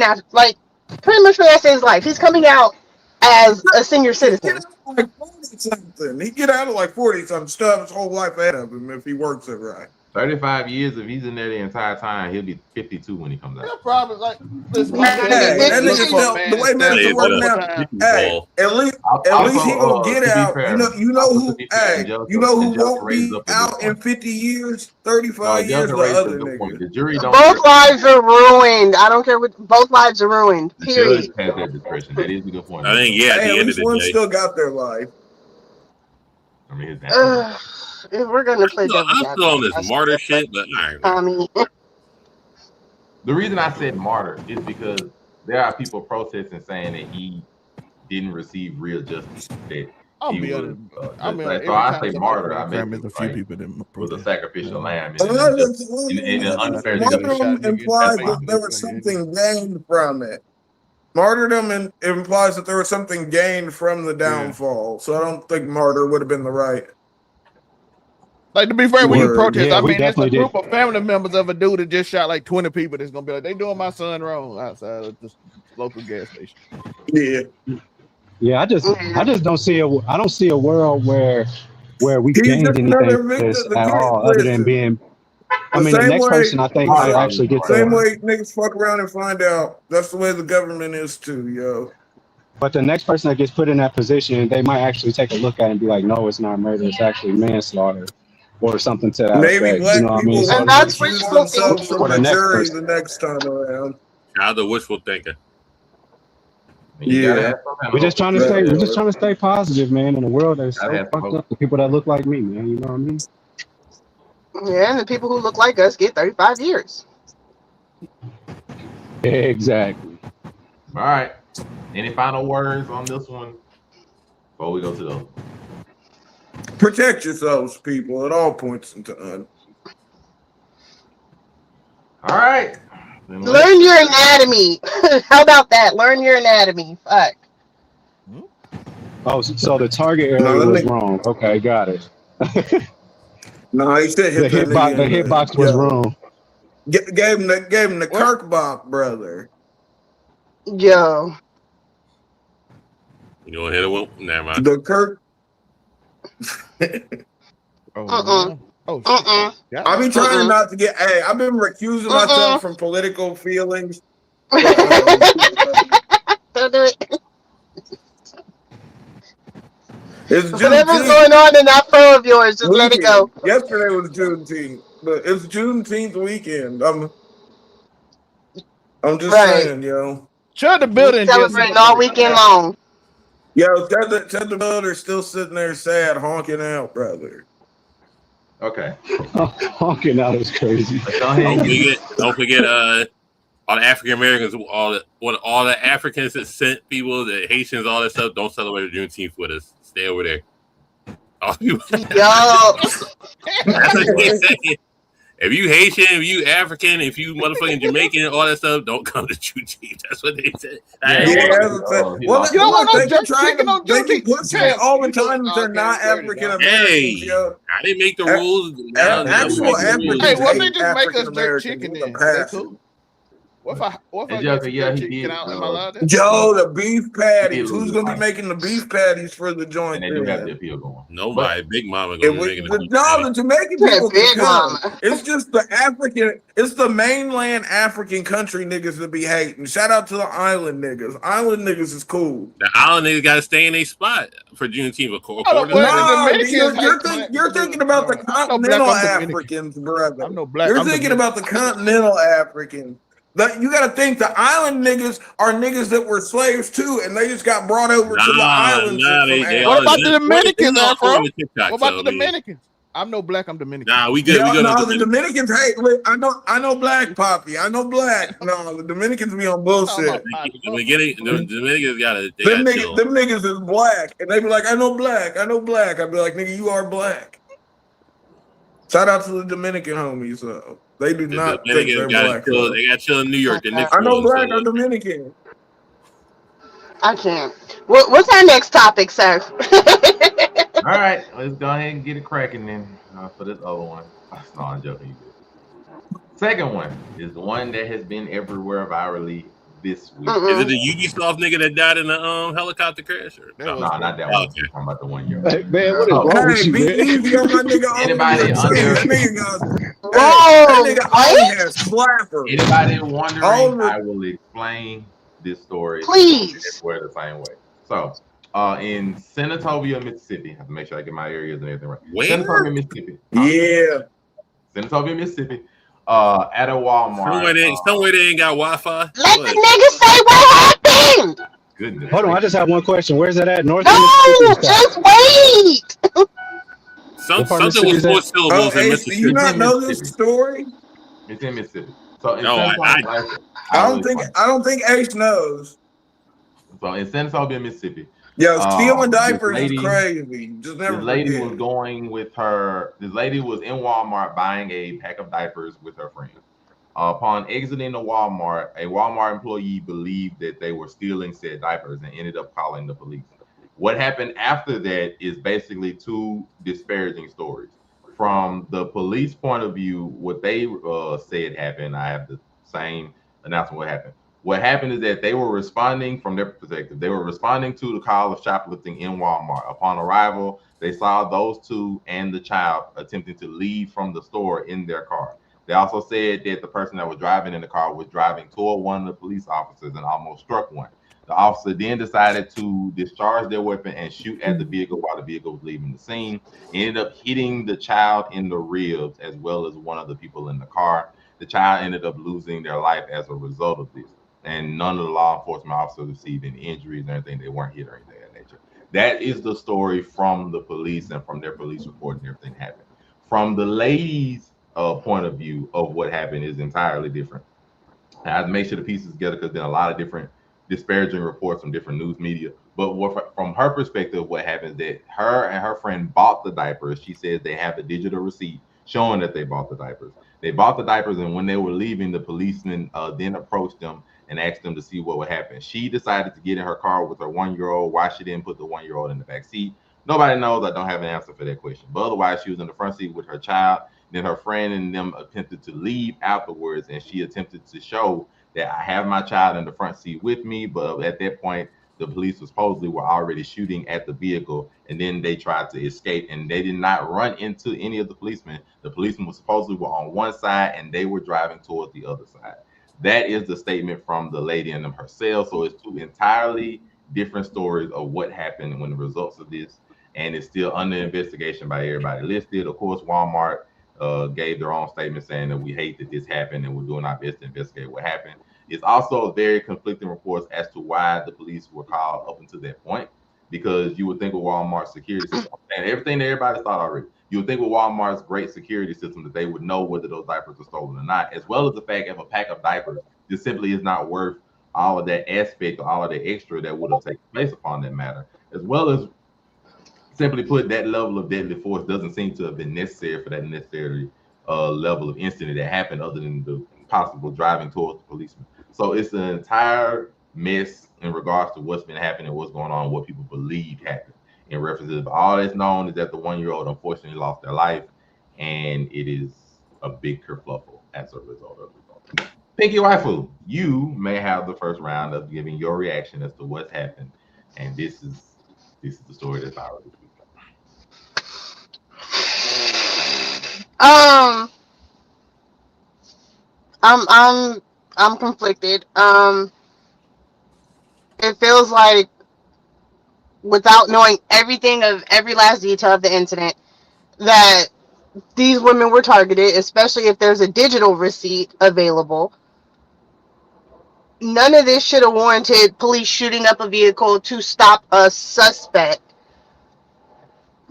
pretty much for the rest of his life. He's coming out as a senior citizen. Like 40-something. He get out of like 40-something, still have his whole life ahead of him if he works it right. 35 years, if he's in there the entire time, he'll be 52 when he comes out. He'll probably like this. The way that is working out. Hey, at least he gonna get out. You know who won't be out in 50 years, 35 years. The other nigga. The jury don't. Both lives are ruined. I don't care what. Both lives are ruined. Period. Has that discretion. That is a good point. I think at the end of the one day, still got their life. I mean, if we're gonna play devil's I'm still on this martyr shit, but the reason I said martyr is because there are people protesting saying that he didn't receive real justice. That he was, so I say martyr. I mean, there's a few people that was a sacrificial lamb. Martyrdom implies that there was something gained from it. Martyrdom implies that there was something gained from the downfall. So I don't think martyr would have been the right. Like, to be fair, when you protest, I mean, it's a group did. of family members of a dude that just shot like 20 people that's gonna be like, they doing my son wrong outside of this local gas station. Yeah, I just don't see a world where we gained anything from this at all, other than being. I mean, the next person I think might actually get to. Same way niggas fuck around and find out. That's the way the government is too, yo. But the next person that gets put in that position, they might actually take a look at it and be like, no, it's not murder, it's actually manslaughter. Or something to that maybe effect, black you know what I mean? people And that's wishful themselves thinking. from the jury the next time around. now the wishful thinking. Yeah, we're just trying to stay positive, man, in a world that's so fucked up. The people that look like me, man, you know what I mean? Yeah, and the people who look like us get 35 years. Exactly. All right. Any final words on this one before we go to the protect yourselves, people, at all points in time. All right. Learn your anatomy. How about that? Learn your anatomy. Fuck. Oh, so the target area was wrong. Okay, got it. No, he said the hitbox was wrong. Gave him the Kirkbach brother. Yo. You gonna hit it with? Never mind. The Kirk. I be trying not to get. Hey, I've been recusing myself from political feelings. Don't do it. It's Whatever's Juneteenth going on in that fro of yours, just let it go. weekend. Yesterday was Juneteenth, but it's Juneteenth weekend. I'm just Right. saying, yo. Shut the We building and just celebrating all celebrate. weekend long. Yo, Ted the Builder still sitting there sad, honking out, brother. Okay. Honking out is crazy. But go ahead and get Don't forget, all the African Americans, all the Africans that sent people, the Haitians, all that stuff. Don't celebrate Juneteenth with us. Stay over there. All you, Yo, that's what they say. If you Haitian, if you African, if you motherfucking Jamaican, all that stuff, don't come to Juneteenth. That's what they said. Yeah, he lost You don't want no they jerk keep trying chicken on to, they keep Juneteenth. pushing it all the time that they're not Okay, African Americans, Hey, yo. I didn't make the rules. Actual Africans Hey, what if they hate just make us African jerk Americans chicken with a then? Is that passion. cool? What if I And get Jessica, some yeah, jerk he chicken? did. Am I allowed that? Joe, the beef He patties. did Who's lose gonna the be fight. making the beef patties for the joint? And they do have the then? appeal going. Nobody. Big Mama If gonna be we, making but the no, the Jamaican Yeah, people can Big come. Mama. It's just the African, it's the mainland African country niggas that be hating. Shout out to the island niggas. Island niggas is cool. The island niggas got to stay in their spot for Juneteenth. According Well, to the No, Dominicans you're thinking about the I'm no black, continental I'm Dominican. Africans, brother. I'm no black. You're I'm thinking Dominican. about the continental Africans. You got to think the island niggas are niggas that were slaves too, and they just got brought over to the islands from they Africa. all What about the Dominicans, all Afro? over TikTok, What about so, the Dominicans? I'm no black, I'm Dominican. Nah, we good. Yeah, We good. no, the Dominicans hate. I know black Poppy. I know black. No, the Dominicans be on bullshit. The Dominicans got to. Them niggas is black, and they be like, I know black. I'd be like, nigga, you are black. Shout out to the Dominican homies. They do not think they're black. They got chill in New York. The next I know one, black so. or Dominican. I can't. What's our next topic, sir? All right, let's go ahead and get it cracking then for this other one. No, I'm joking. Second one is the one that has been everywhere virally this week. Is it the Ubisoft nigga that died in the helicopter crash? No, not that one. I'm talking about the 1 year. Hey, man, what is wrong with you, Be man? easy on my nigga. Anybody under? That nigga got. Whoa, That nigga only has slapper. Anybody wondering? I will explain this story. Please. We're the same way. So, in Senatobia, Mississippi, I have to make sure I get my areas and everything right. Where? Senatobia, Mississippi. Yeah. Senatobia, Mississippi. At a Walmart. Somewhere they ain't got Wi-Fi. Let the nigga say what happened. Goodness. Hold on, I just have one question. Where's that at? North No, just wait. Something with 4 syllables in Ace, Mississippi. do you not know this story? It's in Mississippi. So in No, I don't think Ace knows. So in Senatobia, Mississippi. Yo, stealing this diapers lady- is crazy. Just never This lady forget. was going with her. This lady was in Walmart buying a pack of diapers with her friend. Upon exiting the Walmart, a Walmart employee believed that they were stealing said diapers and ended up calling the police. What happened after that is basically two disparaging stories. From the police point of view, what they said happened. I have the same announcement. What happened? What happened is that they were responding from their perspective. They were responding to the call of shoplifting in Walmart. Upon arrival, they saw those two and the child attempting to leave from the store in their car. They also said that the person that was driving in the car was driving toward one of the police officers and almost struck one. The officer then decided to discharge their weapon and shoot at the vehicle while the vehicle was leaving the scene. He ended up hitting the child in the ribs as well as one of the people in the car. The child ended up losing their life as a result of this. And none of the law enforcement officers received any injuries or anything. They weren't hit or anything of that nature. That is the story from the police and from their police report and everything happened. From the lady's point of view of what happened is entirely different. I have to make sure the pieces together because there's a lot of different disparaging reports from different news media. But from her perspective, what happens that her and her friend bought the diapers. She says they have a digital receipt showing that they bought the diapers. They bought the diapers, and when they were leaving, the policeman then approached them and asked them to see what would happen. She decided to get in her car with her 1-year-old. Why she didn't put the 1-year-old in the back seat? Nobody knows. I don't have an answer for that question. But otherwise, she was in the front seat with her child. Then her friend and them attempted to leave afterwards, and she attempted to show that I have my child in the front seat with me. But at that point, the police supposedly were already shooting at the vehicle, and then they tried to escape, and they did not run into any of the policemen. The policemen were supposedly on one side, and they were driving towards the other side. That is the statement from the lady and them herself. So it's two entirely different stories of what happened when the results of this. and it's still under investigation by everybody listed. Of course, Walmart gave their own statement saying that we hate that this happened and we're doing our best to investigate what happened. It's also very conflicting reports as to why the police were called up until that point, because you would think with Walmart's security system and everything that everybody thought already, you would think with Walmart's great security system that they would know whether those diapers are stolen or not, as well as the fact of a pack of diapers just simply is not worth all of that aspect or all of the extra that would have taken place upon that matter, as well as simply put, that level of deadly force doesn't seem to have been necessary for that necessary level of incident that happened, other than the possible driving towards the policeman. So it's an entire mess in regards to what's been happening, what's going on, what people believe happened. In references, all that's known is that the 1-year-old unfortunately lost their life, and it is a big kerfluffle as a result of it. Pinky Waifu, you may have the first round of giving your reaction as to what's happened, and this is the story that's viral this week. I'm conflicted. It feels like, without knowing everything of every last detail of the incident, that these women were targeted, especially if there's a digital receipt available. None of this should have warranted police shooting up a vehicle to stop a suspect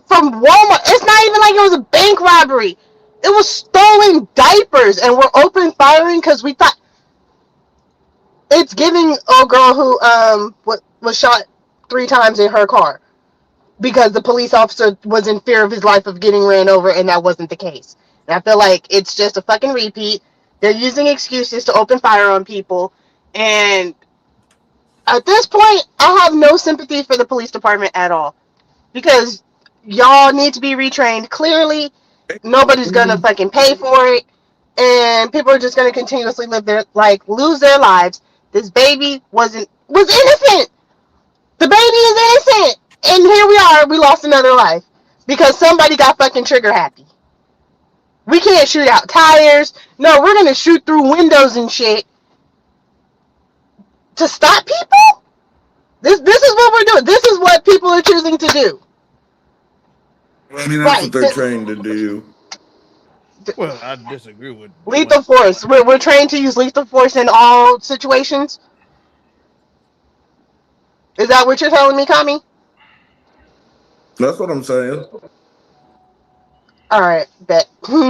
from Walmart. It's not even like it was a bank robbery. It was stolen diapers, and we're open firing because we thought it's giving a girl who was shot 3 times in her car because the police officer was in fear of his life of getting ran over, and that wasn't the case. And I feel like it's just a fucking repeat. They're using excuses to open fire on people, and at this point, I have no sympathy for the police department at all, because y'all need to be retrained. Clearly, nobody's gonna fucking pay for it, and people are just gonna continuously lose their lives. This baby was innocent. The baby is innocent, and here we are. We lost another life because somebody got fucking trigger happy. We can't shoot out tires. No, we're gonna shoot through windows and shit to stop people. This is what we're doing. This is what people are choosing to do. I mean, that's what they're trained to do. Well, I disagree with lethal force. We're trained to use lethal force in all situations. Is that what you're telling me, Kami? That's what I'm saying. All right, bet. I'm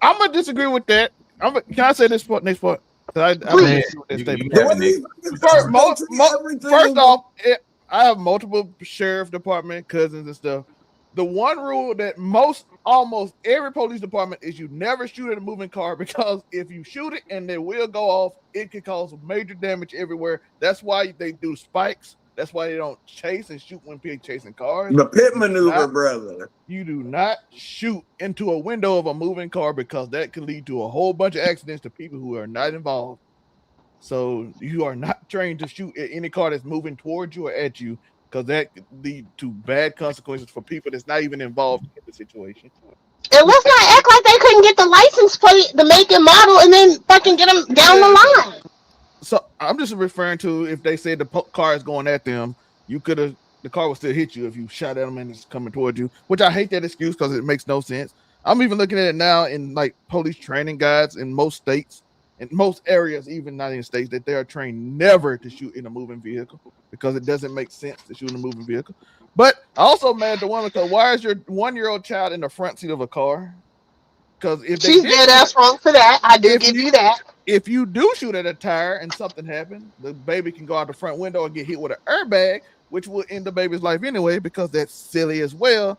gonna disagree with that. Can I say this next part? First off, I have multiple sheriff department cousins and stuff. The one rule that almost every police department is you never shoot at a moving car, because if you shoot it and they will go off, it can cause major damage everywhere. That's why they do spikes. That's why they don't chase and shoot when people chasing cars. The pit maneuver, brother. You do not shoot into a window of a moving car, because that can lead to a whole bunch of accidents to people who are not involved. So you are not trained to shoot at any car that's moving towards you or at you, because that could lead to bad consequences for people that's not even involved in the situation. And let's not act like they couldn't get the license plate, the make and model, and then fucking get them down the line. So I'm just referring to, if they say the car is going at them, the car will still hit you if you shot at them and it's coming towards you, which I hate that excuse because it makes no sense. I'm even looking at it now in like police training guides in most states, in most areas, even not in states, that they are trained never to shoot in a moving vehicle because it doesn't make sense to shoot in a moving vehicle. But I also mad at the woman, because why is your 1-year-old child in the front seat of a car? Because if she's dead ass wrong for that, I do give you that. If you do shoot at a tire and something happened, the baby can go out the front window and get hit with an airbag, which will end the baby's life anyway, because that's silly as well.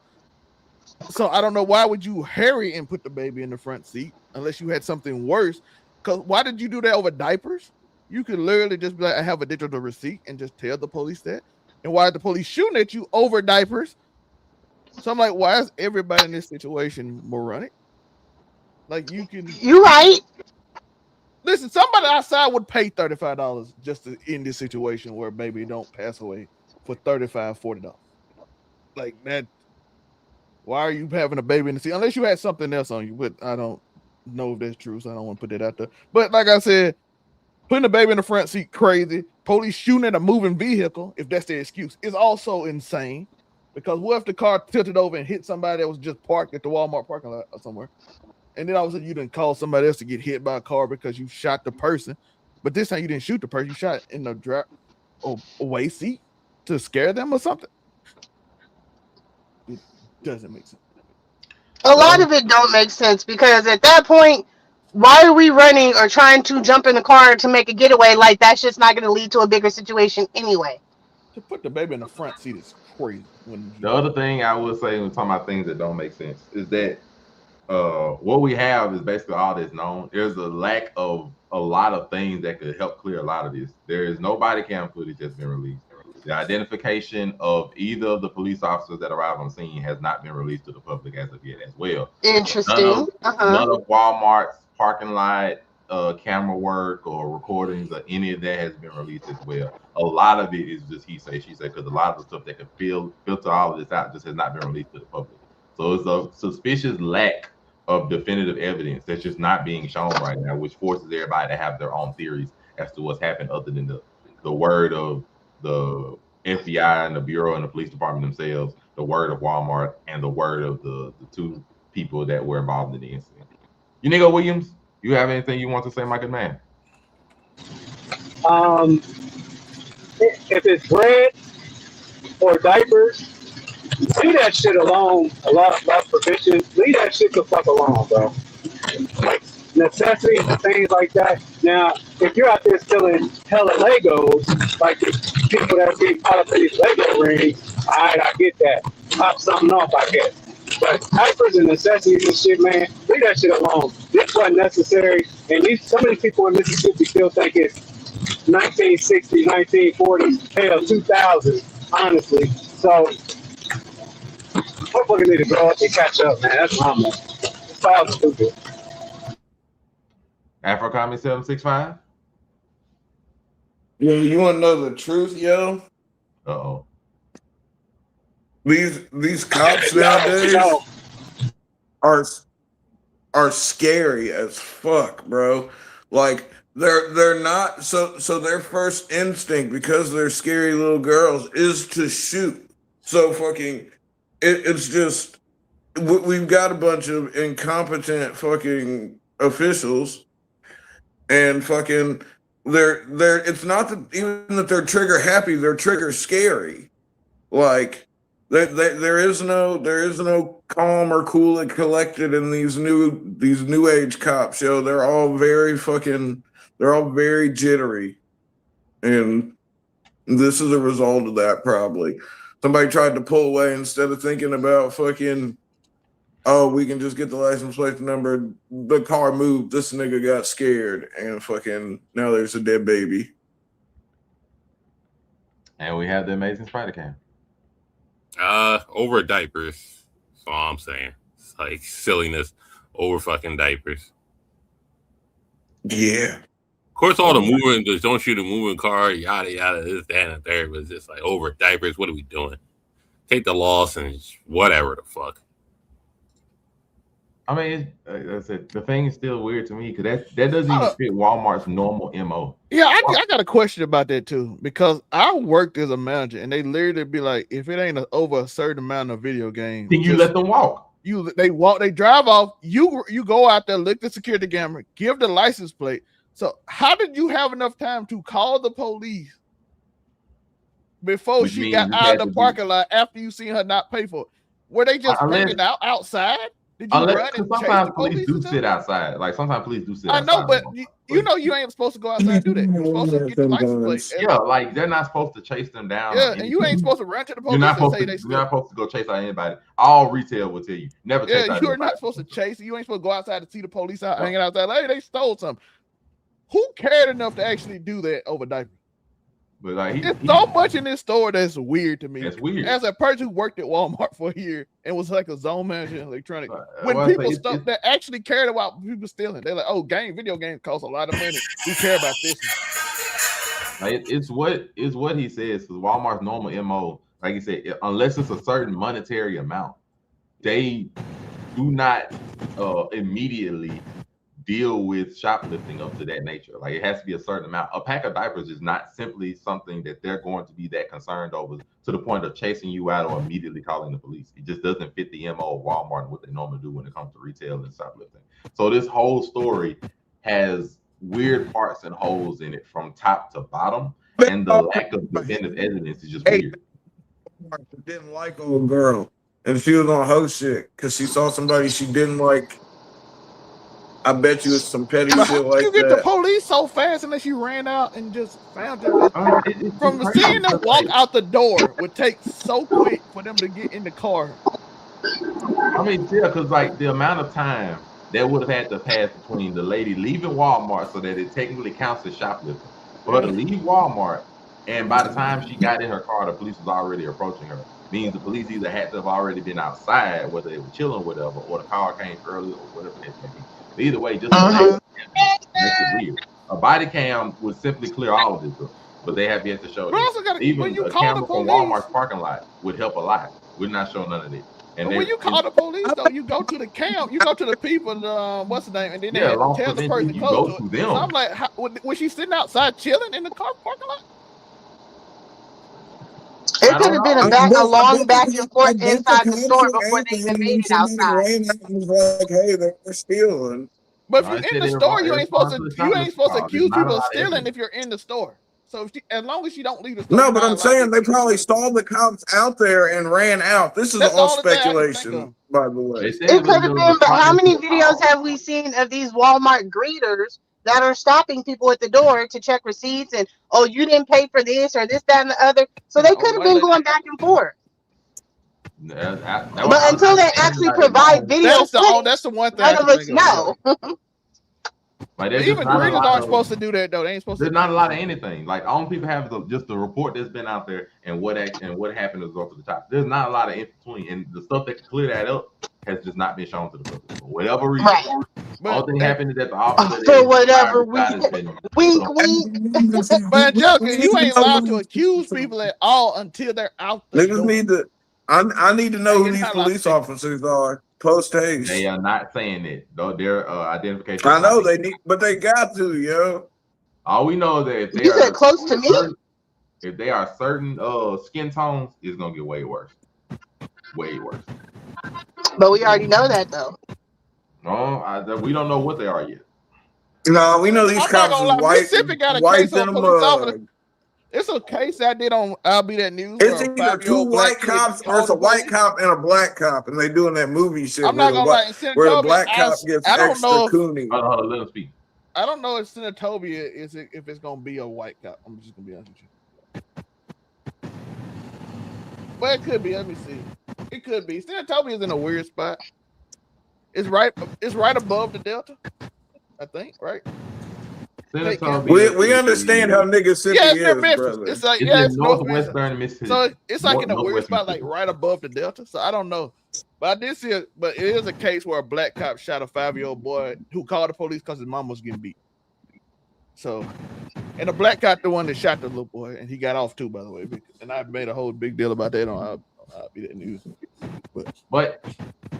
So I don't know, why would you hurry and put the baby in the front seat unless you had something worse? Because why did you do that over diapers? You could literally just be like, I have a digital receipt, and just tell the police that. And why are the police shooting at you over diapers? So I'm like, why is everybody in this situation moronic? Like, you're right. Listen, somebody outside would pay $35 just to end this situation where a baby don't pass away for $35, $40. Like that. Why are you having a baby in the seat? Unless you had something else on you, but I don't know if that's true, so I don't want to put that out there. But like I said, Putting the baby in the front seat, crazy. Police shooting at a moving vehicle, if that's their excuse, is also insane. Because what if the car tilted over and hit somebody that was just parked at the Walmart parking lot or somewhere? And then all of a sudden you didn't call somebody else to get hit by a car because you shot the person. But this time you didn't shoot the person, you shot in the away seat to scare them or something. It doesn't make sense. A lot of it don't make sense because at that point, why are we running or trying to jump in the car to make a getaway? Like that's just not going to lead to a bigger situation anyway. To put the baby in the front seat is crazy. The other thing I would say when talking about things that don't make sense is that what we have is basically all that's known. There's a lack of a lot of things that could help clear a lot of this. There is no body cam footage that's been released. The identification of either of the police officers that arrived on scene has not been released to the public as of yet as well. Interesting. None of Walmart's parking lot camera work or recordings or any of that has been released as well. A lot of it is just he say, she say, because a lot of the stuff that could filter all of this out just has not been released to the public. So it's a suspicious lack of definitive evidence that's just not being shown right now, which forces everybody to have their own theories as to what's happened other than the word of the FBI and the Bureau and the police department themselves, the word of Walmart, and the word of the two people that were involved in the incident. Unico Williams, you have anything you want to say, my good man? If it's bread or diapers, leave that shit alone. A lot of prevention. Leave that shit the fuck alone, bro. Like necessities and things like that. Now, if you're out there stealing hella Legos, like the people that get caught up in these Lego rings, alright, I get that. Pop something off, I guess. But diapers and necessities and shit, man, leave that shit alone. This wasn't necessary. And some of these people in Mississippi still think it's 1960s, 1940s, hell, 2000s, honestly. So, motherfuckers need to grow up and catch up, man. That's my man. It's all stupid. Afro Comic 765? Yo, you want to know the truth, yo? Uh-oh. These cops nowadays are scary as fuck, bro. Like they're not so their first instinct, because they're scary little girls, is to shoot. So fucking it's just we've got a bunch of incompetent fucking officials, and fucking they're it's not that even that they're trigger happy, they're trigger scary. Like there is no calm or cool and collected in these new age cops, yo. They're all very jittery, and this is a result of that. Probably somebody tried to pull away instead of thinking about fucking, oh, we can just get the license plate number. The car moved. This nigga got scared, and fucking now there's a dead baby. And we have the amazing Spider Cam. Over diapers. That's all I'm saying. It's like silliness over fucking diapers. Yeah. Of course, all the moving, just don't shoot a moving car, yada yada, this, that, and the third. But it's just like over diapers. What are we doing? Take the loss and whatever the fuck. I mean, like I said, the thing is still weird to me because that doesn't even fit Walmart's normal MO. Yeah, I got a question about that too, because I worked as a manager and they literally be like, if it ain't over a certain amount of video games, then you let them walk. They drive off. You go out there, look the security camera, give the license plate. So how did you have enough time to call the police before she got out of the parking lot after you seen her not pay for it? Were they just hanging out outside? Did you run and sometimes police do sit outside. Like sometimes police do sit outside. I know, but you know you ain't supposed to go outside and do that. You're supposed to get the license plate. Yeah, like they're not supposed to chase them down. Yeah, and you ain't supposed to run to the police and say they stole. You're not supposed to go chase out anybody. All retail will tell you never chase out anybody. You're not supposed to chase. You ain't supposed to go outside to see the police out hanging outside. Hey, they stole something. Who cared enough to actually do that over diapers? But like there's so much in this store that's weird to me. That's weird. As a person who worked at Walmart for a year and was like a zone manager in electronics, when people that actually cared about people stealing, they're like, "Oh, video games cost a lot of money. We care about this." Like it's what he says. Because Walmart's normal MO, like he said, unless it's a certain monetary amount, they do not immediately deal with shoplifting up to that nature. Like it has to be a certain amount. A pack of diapers is not simply something that they're going to be that concerned over to the point of chasing you out or immediately calling the police. It just doesn't fit the MO of Walmart and what they normally do when it comes to retail and shoplifting. So this whole story has weird parts and holes in it from top to bottom, and the lack of definitive evidence is just weird. Didn't like old girl, and she was on her shit because she saw somebody she didn't like. I bet you it's some petty But shit how like you get that. the police so fast unless you ran out and just found them? From seeing them walk out the door would take so quick for them to get in the car. I mean, yeah, because like the amount of time that would have had to pass between the lady leaving Walmart so that it technically counts as shoplifting, for her to leave Walmart, and by the time she got in her car, the police was already approaching her. Means the police either had to have already been outside, whether they were chilling or whatever, or the car came early or whatever it may be. But either way, just makes it weird. A body cam would simply clear all of this up, but they have yet to show it. Even a camera from Walmart's parking lot would help a lot. We're not showing none of this. And when you call the police, though, you go to the camp, you go to the people, what's the name, and then they have to tell the person close to them. So I'm like, was she sitting outside chilling in the car parking lot? It could have been a long back and forth inside the store before they even made it outside. Like, hey, they're stealing. But if you're in the store, you ain't supposed to accuse people of stealing if you're in the store. So as long as you don't leave the store. No, but I'm saying they probably stalled the cops out there and ran out. This is all speculation, by the way. It could have been, but how many videos have we seen of these Walmart greeters that are stopping people at the door to check receipts and, oh, you didn't pay for this or this, that, and the other? So they could have been going back and forth. But until they actually provide video, that's the one thing none of us know. Like even greeters aren't supposed to do that though. They ain't supposed to. There's not a lot of anything. Like all people have is just the report that's been out there and what happened as well to the top. There's not a lot of in between, and the stuff that can clear that up has just not been shown to the public for whatever reason. Right. All thing happened is that the officer for whatever reason. Wink. But Angelica, you ain't allowed to accuse people at all until they're out. Niggas need to. I need to know who these police officers are. Post haste. They are not saying it though. Their identification. I know they need, but they got to, yo. All we know is that if they you said close to me. If they are certain skin tones, it's gonna get way worse. Way worse. But we already know that though. No, we don't know what they are yet. No, we know these cops are white. White in the mud. It's a case I did on I'll Be That News. It's either two white cops or it's a white cop and a black cop, and they doing that movie shit. I'm not gonna lie, where the black cop gets extra cooney. Let him speak. I don't know if Senatobia if it's gonna be a white cop. I'm just gonna be honest with you. Well, it could be. Let me see. It could be. Senatobia is in a weird spot. It's right above the Delta, I think. Right. We understand how niggas sit. Yeah, it's near Memphis. It's like it's northwestern Mississippi. So it's like in a weird spot, like right above the Delta. So I don't know, but I did see it. But it is a case where a black cop shot a 5-year-old boy who called the police because his mom was getting beat. So, and the black cop the one that shot the little boy, and he got off too, by the way. And I made a whole big deal about that on I'll Be That News. But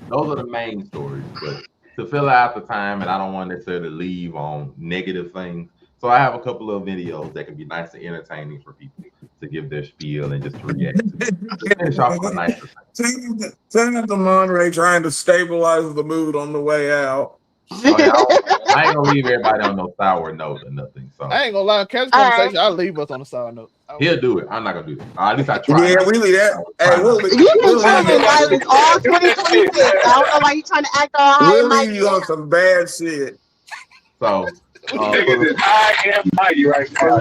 those are the main stories. But to fill out the time, and I don't want necessarily leave on negative things. So I have a couple of videos that can be nice and entertaining for people to give their spiel and just to react to finish off on a nicer thing. Send it to Monterey trying to stabilize the mood on the way out. I ain't gonna leave everybody on no sour note or nothing. So I ain't gonna lie, Kevin's conversation, I'll leave us on a sour note. He'll do it. I'm not gonna do that. At least I try. Yeah, we leave that. Hey, you've been telling violence all 2026. I don't know why you're trying to act all high. We'll leave you on some bad shit. So I am mighty right now.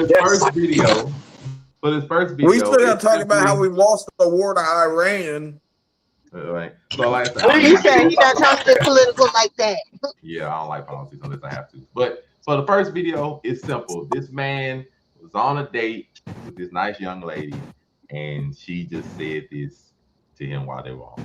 for this first video, we still gotta talk about how we lost the war to Iran. Right. So like you said you're not trying to get political like that. Yeah, I don't like politics unless I have to. But for the first video, it's simple. This man was on a date with this nice young lady, and she just said this to him while they were on.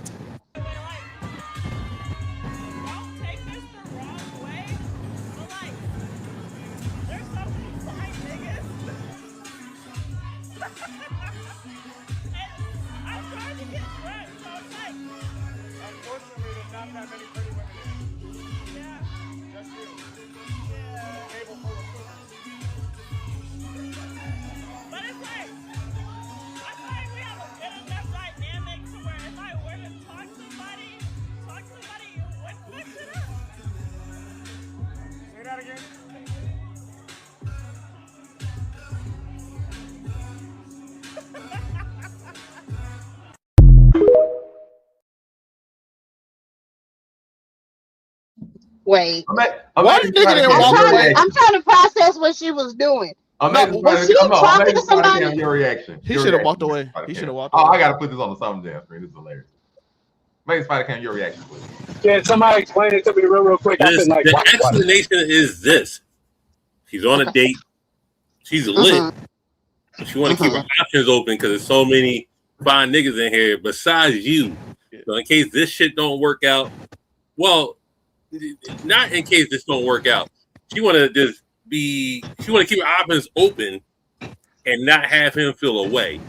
Wait. Why the nigga didn't walk away? I'm trying to process what she was doing. Was she talking to somebody? Your reaction. He should have walked away. He should have walked away. away. I gotta put this on the Summer Jam screen. This is hilarious. Maybe Spider Cam, your reaction, please. Can somebody explain it to me real quick? The explanation is this: she's on a date. She's lit. She want to keep her options open because there's so many fine niggas in here besides you. So in case this shit don't work out, well, not in case this don't work out. She want to just be. She want to keep her options open and not have him feel away.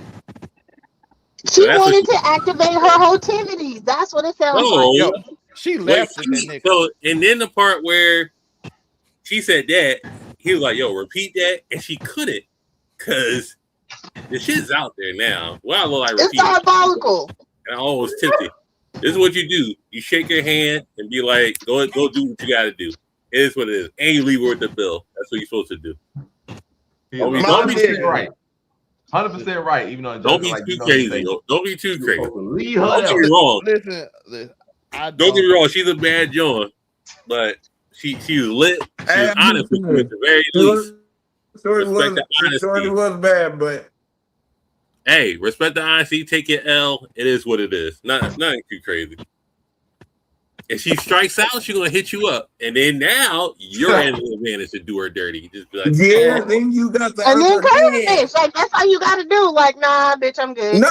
She wanted to activate her activities. That's what it sounds like. Yo, she left with that nigga. So, and then the part where she said that, he was like, "Yo, repeat that," and she couldn't because the shit's out there now. Well, I look like repeat. It's diabolical. And I almost tipsy. This is what you do. You shake your hand and be like, "Go do what you got to do." It is what it is, and you leave her with the bill. That's what you're supposed to do. Don't be right. 100% right. Even though don't be too crazy. Don't be too crazy. Don't get me wrong. Listen, don't get me wrong. She's a bad John, but she's lit. She's honest with you at the very least. Shorty was bad, but hey, respect the honesty. Take your L. It is what it is. Nothing too crazy. If she strikes out, she's gonna hit you up, and then now you're in the advantage to do her dirty. Just be like, yeah, then you got the and then bitch. Like that's all you gotta do. Like, nah, bitch, I'm good. No,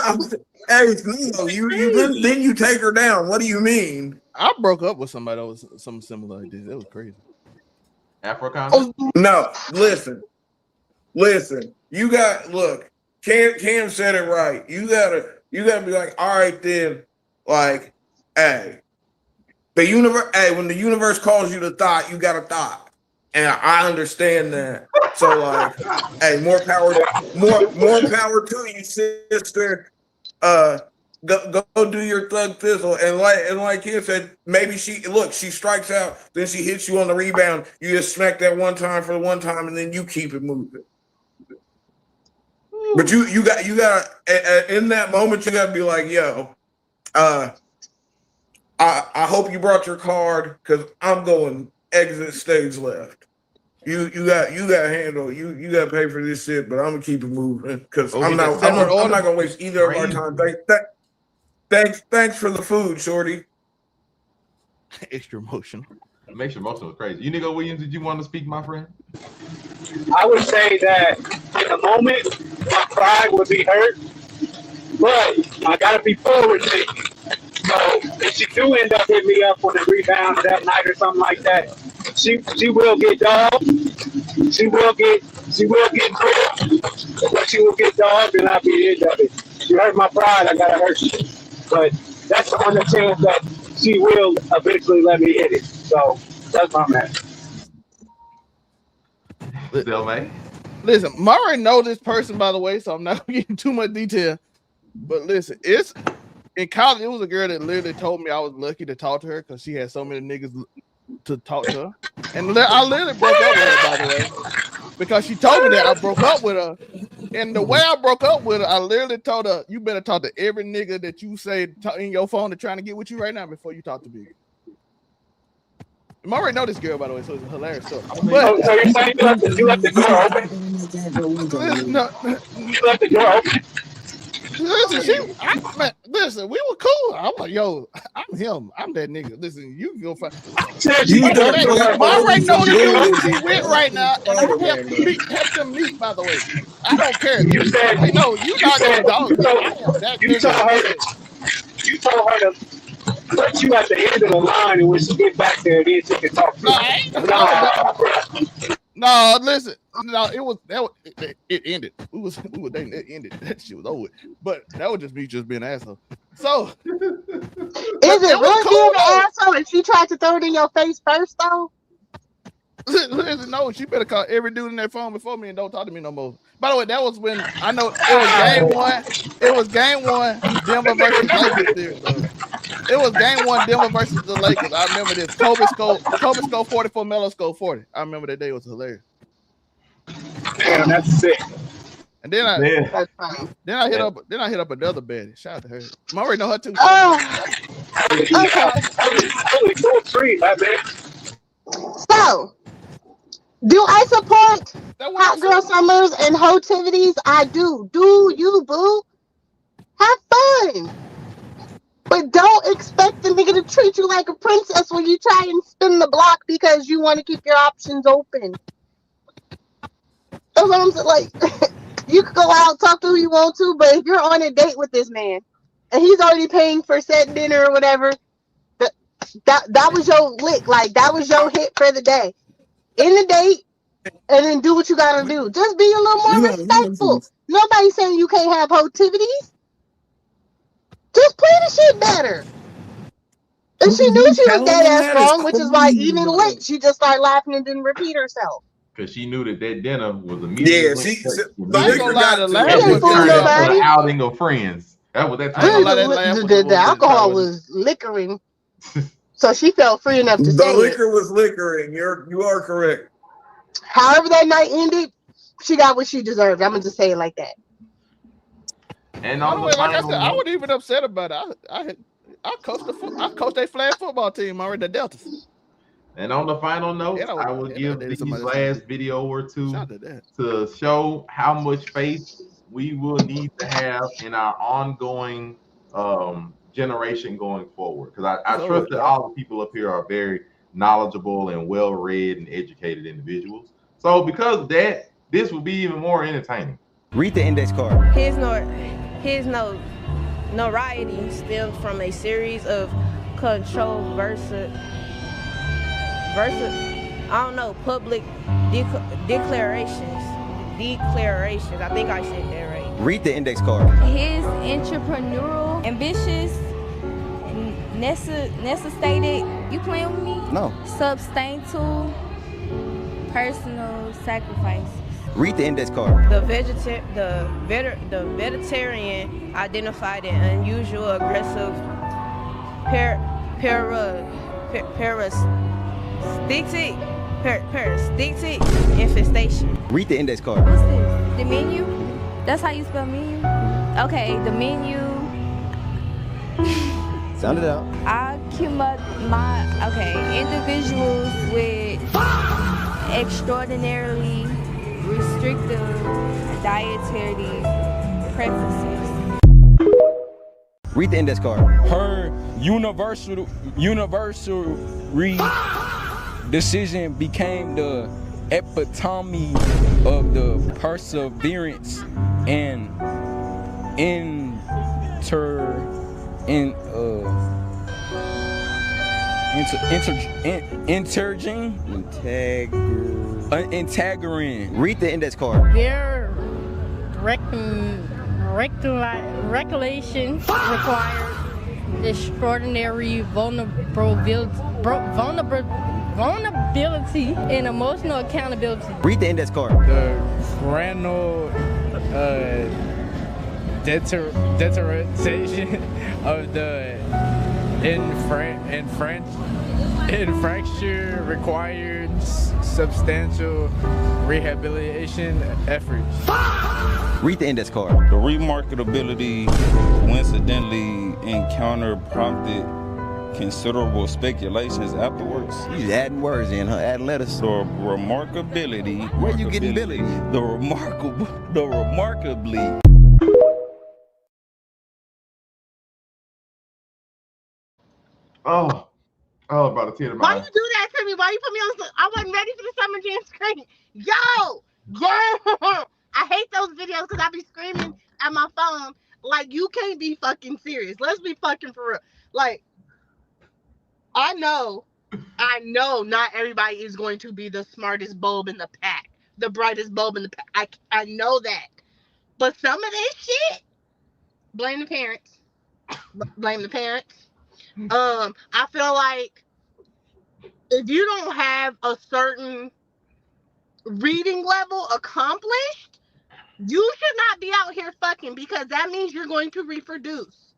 hey, no, then you take her down. What do you mean? I broke up with somebody that was something similar like this. It was crazy. Afro-Con? No, listen. You got Cam said it right. You gotta be like, all right, then, like, hey. The universe, when the universe calls you to thought, you got a thought, and I understand that. So, like, hey, more power to you, sister. Go do your thug thistle, and like he said, maybe she strikes out, then she hits you on the rebound. You just smack that one time for the one time, and then you keep it moving. But you got in that moment, you got to be like, yo, I hope you brought your card because I'm going exit stage left. You got to handle. You got to pay for this shit, but I'm gonna keep it moving because I'm not gonna waste either of our time. Thanks for the food, shorty. Extra emotional. It makes your emotional crazy. You nigga Williams, did you want to speak, my friend? I would say that in the moment, my pride would be hurt, but I gotta be forward thinking. So if she do end up hitting me up on the rebound that night or something like that, she will get dogged. She will get grilled, but she will get dogged, and I'll be the end of it. She hurt my pride, I gotta hurt you. But that's on the chance that she will eventually let me hit it. So that's my man. Still, man. Listen, Murray know this person, by the way, so I'm not getting too much detail. But listen, it's in college. It was a girl that literally told me I was lucky to talk to her because she had so many niggas to talk to her, and I literally broke up with her, by the way, because she told me that I broke up with her. And the way I broke up with her, I literally told her, "You better talk to every nigga that you say in your phone to trying to get with you right now before you talk to me." I already know this girl, by the way, so it's a hilarious story. But, so you're saying you left the door open? No, you left the door open. Listen, we were cool. I'm like, yo, I'm him. I'm that nigga. Listen, you go find. I already know the dude she with right now, and I'm help them meet. By the way, I don't care. You said, no, you not gonna dog. You told her to put you at the end of the line, and when she get back there, then she can talk to you. No, listen. No, it ended. We were dating. It ended. That shit was over. But that was just me being an asshole. So is it really being an asshole if she tried to throw it in your face first though? Listen, no, she better call every dude in that phone before me and don't talk to me no more. By the way, that was when I know it was game one, Denver versus Lakers. It was game one, Denver versus the Lakers. I remember this. Kobe scored 44, Melo scored 40. I remember that day. It was hilarious. Damn, that's sick. And then I hit up another baddie. Shout out to her. I already know her too. Only 2 or 3, my man. So, do I support That's what I hot girl said. summers and hotivities? I do. Do you, boo? Have fun. But don't expect the nigga to treat you like a princess when you try and spin the block because you want to keep your options open. That's what I'm saying. Like, you could go out, talk to who you want to, but if you're on a date with this man and he's already paying for said dinner or whatever, that was your lick. Like, that was your hit for the day. In the date, and then do what you gotta do. Just be a little more respectful. Nobody's saying you can't have hotivities. Just play the shit better. And she knew she was dead ass wrong, which is why even lit, she just started laughing and didn't repeat herself. Because she knew that dinner was Yeah, immediately. the I ain't liquor gonna lie, got the to laugh And her. was it fool turned kind of. into nobody. an outing of friends. That was that I ain't time. gonna lie, that laugh was a The little bit. alcohol That was liquoring, so she felt free enough to The say it. liquor was liquoring. You are correct. However that night ended, she got what she deserved. I'm gonna just say it like that. And By on the the way, like I final said, I note, wasn't even upset about it. I coached a flag football team already, the Deltas. and on the final note, And I will I give dated these somebody else. last video or two Shout out to that. to show how much faith we will need to have in our ongoing generation going forward. Because I So, trust that all the people up here are very knowledgeable and well-read and educated individuals. So because of that, this will be even more entertaining. Read the index card. His notoriety stemmed from a series of controlled public declarations. I think I said that right. Read the index card. His entrepreneurial, ambitious, necessitated, you playing with me? No. Substantial, personal sacrifices. Read the index card. The vegetarian identified an unusual, aggressive, parasitic infestation. Read the index card. What's this? The menu? That's how you spell menu? Okay, the menu. Sound it out. Individuals with extraordinarily restrictive dietary preferences. Read the index card. Her universal decision became the epitome of the perseverance and integrating. Read the index card. Their regulations require extraordinary vulnerability and emotional accountability. Read the index card. The granular deterioration of the infrastructure required substantial rehabilitation efforts. Read the index card. The remarkability coincidentally encounter prompted considerable speculations afterwards. You adding words in, huh? Adding letters. The remarkability. Where you getting Billy? The remarkably. Oh, about a tear to Why my you do that to me? Why you put me on? I wasn't ready for the Summer Jam screen. Yo, I hate those videos because I be screaming at my phone. Like, you can't be fucking serious. Let's be fucking for real. Like, I know not everybody is going to be the smartest bulb in the pack, the brightest bulb in the pack. I know that. But some of this shit, blame the parents. I feel like if you don't have a certain reading level accomplished, you should not be out here fucking, because that means you're going to reproduce.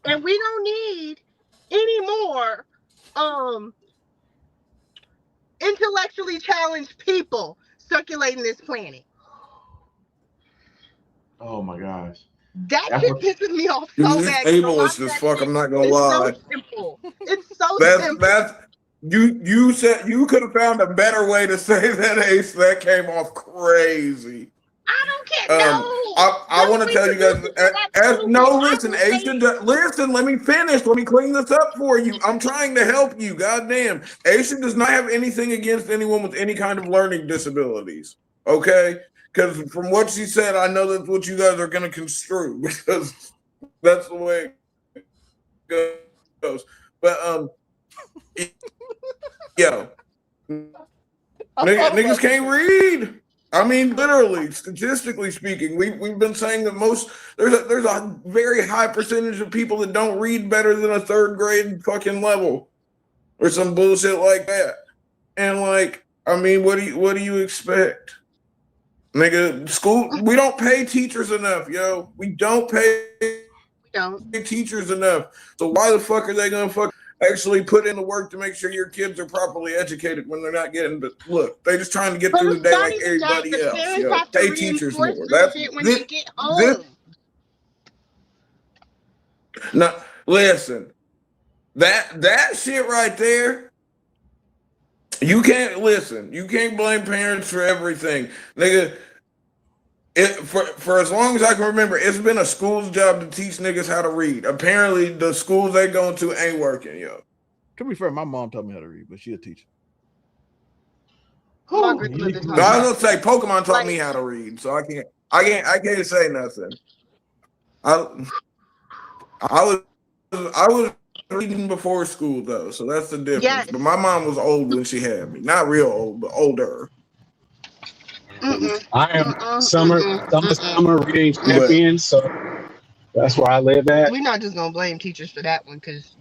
And we don't need any more intellectually challenged people circulating this planet. Oh my gosh. That shit pisses me off so bad. Ableist as fuck, I'm not gonna lie. So simple. It's so simple. You said you could have found a better way to say that, Ace. That came off crazy. I don't care. No. I want to tell you guys. Listen, Asian. Listen, let me finish. Let me clean this up for you. I'm trying to help you. Goddamn, Asian does not have anything against anyone with any kind of learning disabilities. Okay, because from what she said, I know that's what you guys are going to construe because that's the way it goes. But yo, niggas can't read. I mean, literally, statistically speaking, we've been saying that there's a very high percentage of people that don't read better than a third grade fucking level, or some bullshit like that. And like, I mean, what do you expect, nigga? School, we don't pay teachers enough, yo. We don't pay teachers enough. So why the fuck are they gonna actually put in the work to make sure your kids are properly educated when they're not getting? But look, they're just trying to get through the day like everybody else. Yo. Pay teachers more. That's when they get home. Now, listen, that shit right there. You can't blame parents for everything, nigga. For as long as I can remember, it's been a school's job to teach niggas how to read. Apparently, the schools they going to ain't working, yo. To be fair, my mom taught me how to read, but she a teacher. I was gonna say Pokemon taught me how to read, so I can't say nothing. I was reading before school though, so that's the difference. Yes. But my mom was old when she had me, not real old, but older. I am summer reading champion, so that's where I live at. We're not just gonna blame teachers for that one, because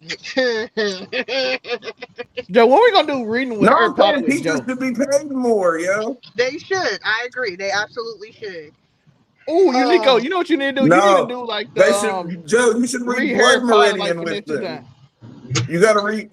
Joe, what we gonna do reading with her? Teachers should be paid more, yo. They should. I agree. They absolutely should. Oh, Nico, you know what you need to do? No, you need to do like the, Joe, you should read Blood Meridian with them. You gotta read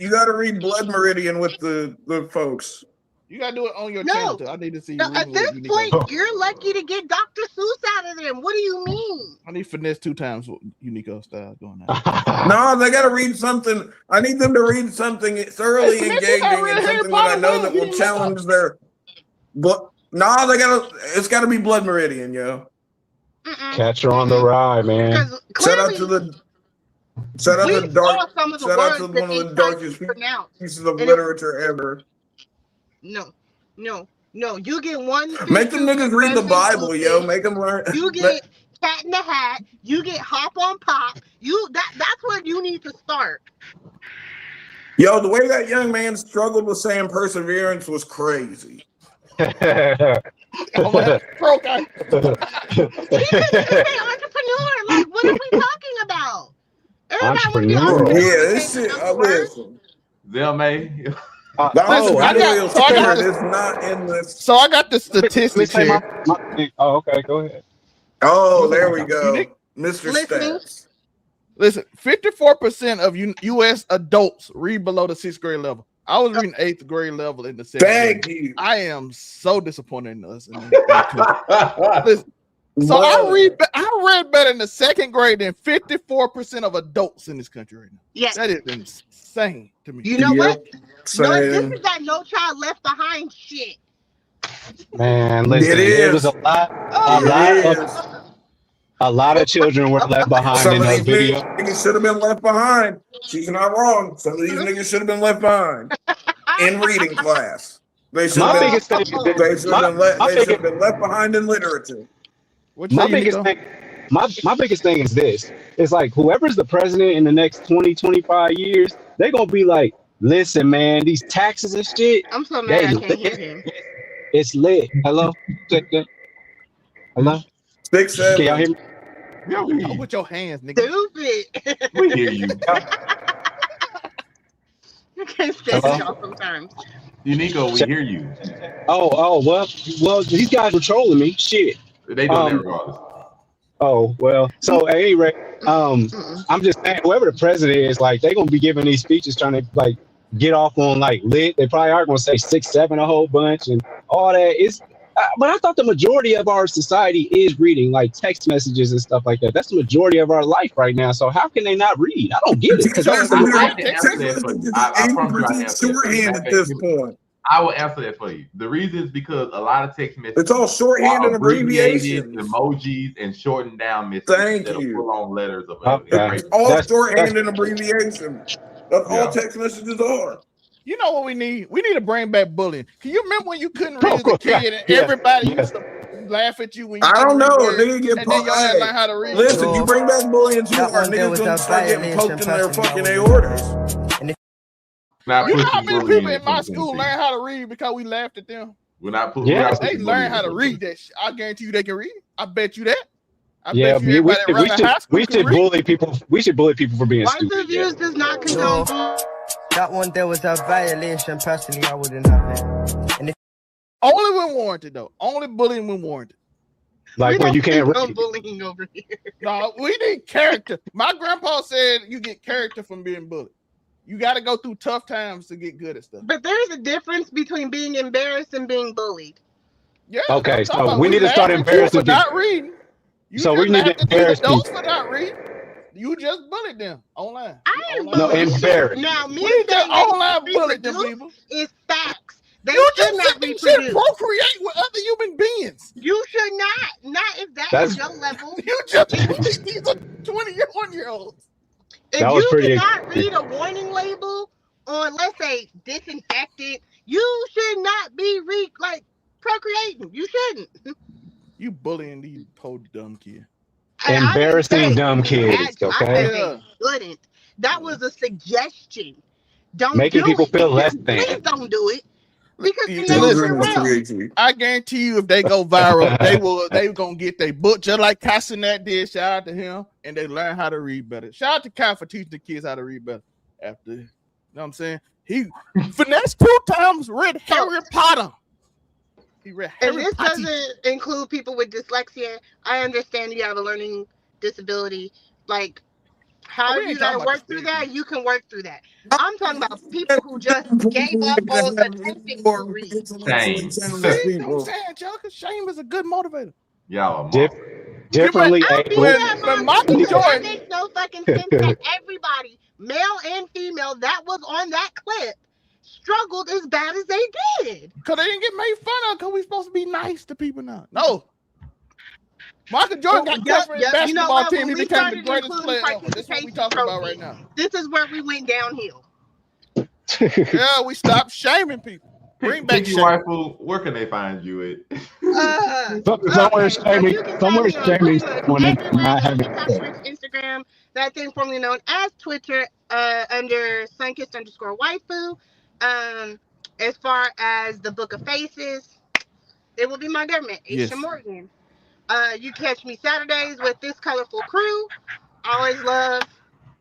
Blood Meridian with the folks. You gotta do it on your channel too. I need to see you. At this point, you're lucky to get Dr. Seuss out of them. What do you mean? I need finesse 2 times Unico style going on. No, they gotta read something. I need them to read something thoroughly engaging and something that I know that will challenge their. But no, it's gotta be Blood Meridian, yo. Catch her on the ride, man. Shout out to one of the darkest pieces of literature ever. No. You get one. Make them niggas read the Bible, yo. Make them learn. You get Cat in the Hat. You get Hop on Pop. That's where you need to start. Yo, the way that young man struggled with saying perseverance was crazy. He could say entrepreneur. Like, what are we talking about? Entrepreneur. Yeah, this shit. Listen. Zelmay. I got the statistics here. Okay, go ahead. Oh, there we go. Mr. Stats. Listen, 54% of U.S. adults read below the 6th grade level. I was reading 8th grade level in the 7th Thank grade. you. I am so disappointed in us. Listen, so I read better in the 2nd grade than 54% of adults in this country right now. Yes. That is insane to me. You know what? No, this is that No Child Left Behind shit. Man, listen, it was a lot of children were left behind in that video. Niggas should have been left behind. She's not wrong. Some of these niggas should have been left behind in reading class. They should have been left behind in literature. My biggest thing is this. It's like whoever's the president in the next 20, 25 years, they're going to be like, listen, man, these taxes and shit. I'm so mad I can't hear him. It's lit. Hello? Hello? 6, 7. Can y'all hear me? Yo, put your hands, nigga. Stupid. We hear you. You can't stand y'all sometimes. Unico, we hear you. Oh, well, these guys were trolling me. Shit. They do that regardless. Oh, well. So at any rate, I'm just saying, whoever the president is, like, they're gonna be giving these speeches trying to like get off on like lit. They probably are gonna say 6, 7 a whole bunch and all that. But I thought the majority of our society is reading, like text messages and stuff like that. That's the majority of our life right now. So how can they not read? I don't get it. Because that's the I can answer that for you. I promise you I can answer shorthand at this point. I will answer that for you. The reason is because a lot of text messages it's all shorthand and abbreviations, emojis, and shortened down messages. Thank you. Full-on letters of it's all shorthand and abbreviation. That's all text messages are. You know what we need? We need to bring back bullying. Can you remember when you couldn't read as a kid and everybody used to laugh at you when you I don't know. Nigga get and then your ass learn how to read. Listen, you bring back bullying too, our niggas gonna start getting poked in their fucking orders. You know how many people in my school learn how to read because we laughed at them? We're not putting. Yeah, they learn how to read that shit. I guarantee you they can read. I bet you that. We should bully people. We should bully people for being stupid. White reviews does not condone. That one there was a violation. Personally, I wouldn't have it. And only when warranted, though. Only bullying when warranted. Like when you can't read. No bullying over here. No, we need character. My grandpa said you get character from being bullied. You got to go through tough times to get good at stuff. But there's a difference between being embarrassed and being bullied. Yeah. Okay, so we need to start embarrassing people. Not reading. So we need to embarrass people. For not reading. You just bullied them online. I ain't no embarrassed. Now, me saying online bullied them people is facts. They you should not reproduce. You should procreate with other human beings. You should not if that's your level. You just these are 21-year-olds. If you cannot read a warning label on, let's say, disinfectant, you should not be procreating. You shouldn't. You bullying these poor dumb kids. Embarrassing dumb kids, okay? Couldn't. That was a suggestion. Don't making people feel less than. Please don't do it. Because I guarantee you, if they go viral, they gonna get their book just like Castanet did. Shout out to him, and they learn how to read better. Shout out to Kai for teaching the kids how to read better. After, you know what I'm saying? He finessed 2 times, read Harry Potter. He read Harry And this Potter. doesn't include people with dyslexia. I understand you have a learning disability. Like, how you gotta work through that, you can work through that. I'm talking about people who just gave up on attempting to read. Shame. Shame is a good motivator. Y'all are differently But Michael Jordan makes no fucking sense that everybody, male and female, that was on that clip struggled as bad as they did. Because they didn't get made fun of because we're supposed to be nice to people now. No. Michael Jordan got cut for his basketball team. He became the greatest player ever. This is what we're talking about right now. This is where we went downhill. Yeah, we stopped shaming people. Bring back shame. Waifu, where can they find you at? Somewhere shaming when they're not having Instagram, that thing formerly known as Twitter, under sunkissed_waifu. As far as the Book of Faces, it will be my government, Aisha Morgan. You catch me Saturdays with this colorful crew. Always love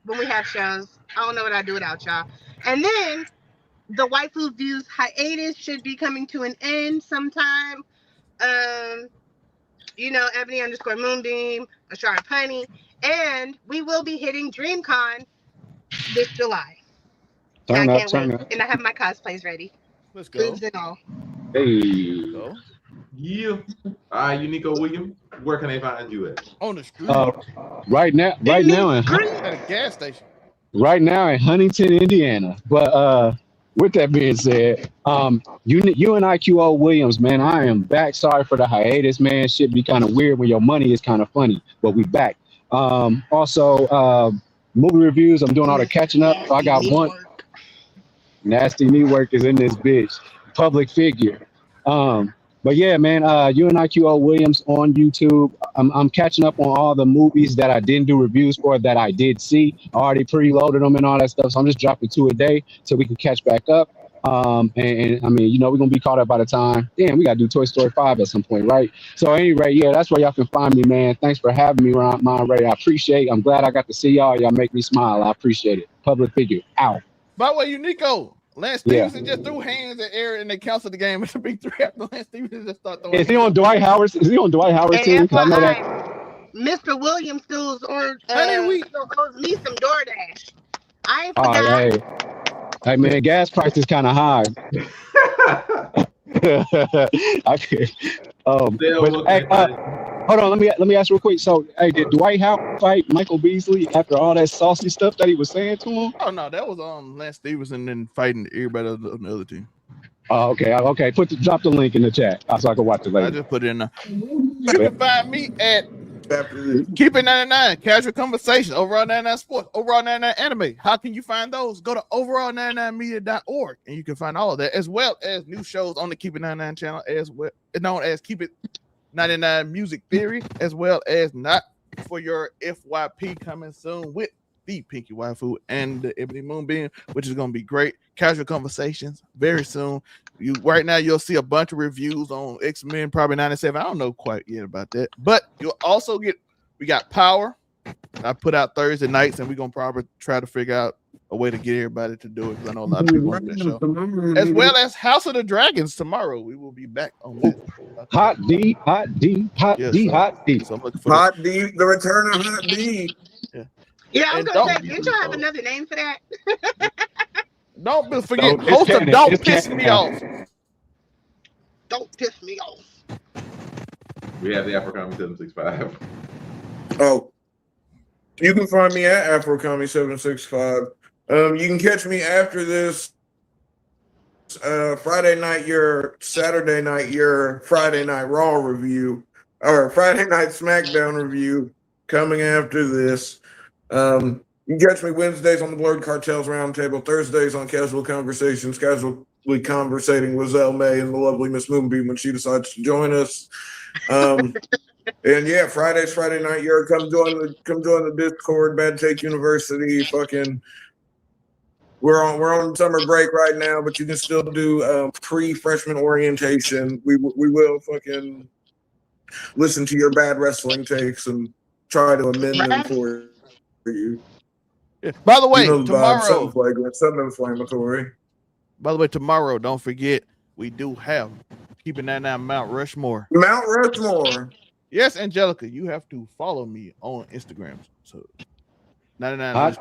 when we have shows. I don't know what I'd do without y'all. And then the Waifu Views hiatus should be coming to an end sometime. Ebony_Moonbeam, Ashara Punny, and we will be hitting DreamCon this July. Turn up. And I have my cosplays ready. Let's go. Boobs and all. Hey. Go. Yeah. Unico Williams, where can they find you at? On the street. Right now at a gas station. Right now in Huntington, Indiana. But with that being said, you and IQO Williams, man, I am back. Sorry for the hiatus, man. Shit be kind of weird when your money is kind of funny, but we back. Also, movie reviews. I'm doing all the catching up. So I got one. Nasty knee work is in this bitch. Public figure. But yeah, man, you and IQO Williams on YouTube. I'm catching up on all the movies that I didn't do reviews for that I did see. I already preloaded them and all that stuff. So I'm just dropping 2 a day so we can catch back up. And I mean, we're gonna be caught up by the time. Damn, we gotta do Toy Story 5 at some point, right? So anyway, yeah, that's where y'all can find me, man. Thanks for having me, Mind Ray. I appreciate it. I'm glad I got to see y'all. Y'all make me smile. I appreciate it. Public figure out. By the way, Unico, Lance Stevenson just threw hands at Eric and they canceled the game. It's a big 3 after Lance Stevenson just started throwing. Is he on Dwight Howard's? Is he on Dwight Howard's team? I know that. Mr. Williams still owes me some DoorDash. I ain't forgot. Hey man, gas price is kind of high. Hey, hold on. Let me ask real quick. So, hey, did Dwight Howard fight Michael Beasley after all that saucy stuff that he was saying to him? Oh no, that was Lance Stevenson then fighting everybody on the other team. Oh, okay. Drop the link in the chat so I can watch it later. I just put it in there. You can find me at Keep It 99 Casual Conversation, Overall 99 Sports, Overall 99 Anime. How can you find those? Go to overall99media.org and you can find all of that, as well as new shows on the Keep It 99 channel, as well known as Keep It 99 Music Theory, as well as Not For Your FYP coming soon with the Pinky Waifu and the Ebony Moonbeam, which is going to be great. Casual Conversations very soon. Right now you'll see a bunch of reviews on X-Men, probably 97. I don't know quite yet about that, but you'll also we got Power. I put out Thursday nights, and we're gonna probably try to figure out a way to get everybody to do it, because I know a lot of people want that show. As well as House of the Dragons tomorrow. We will be back on that. Hot D. So I'm looking for Hot D, the return of Hot D. Yeah, I was gonna say, didn't y'all have another name for that? Don't forget, host of Don't Piss Me Off. Don't piss me off. We have the Afrocomedy 765. Oh, you can find me at Afrocomedy 765. You can catch me after this Friday night, Saturday night, Friday night Raw review, or Friday night SmackDown review coming after this. You can catch me Wednesdays on the Blurred Cartels Roundtable, Thursdays on Casual Conversations, casually conversating with Zell May and the lovely Miss Moonbeam when she decides to join us. And yeah, Friday night, come join the Discord, Bad Take University. Fucking, we're on summer break right now, but you can still do pre-freshman orientation. We will fucking listen to your bad wrestling takes and try to amend them for you. Yeah. By the way, tomorrow, something flagrant, something inflammatory. By the way, tomorrow, don't forget, we do have Keeping 99 Mount Rushmore. Mount Rushmore. Yes, Angelica, you have to follow me on Instagram. So 99.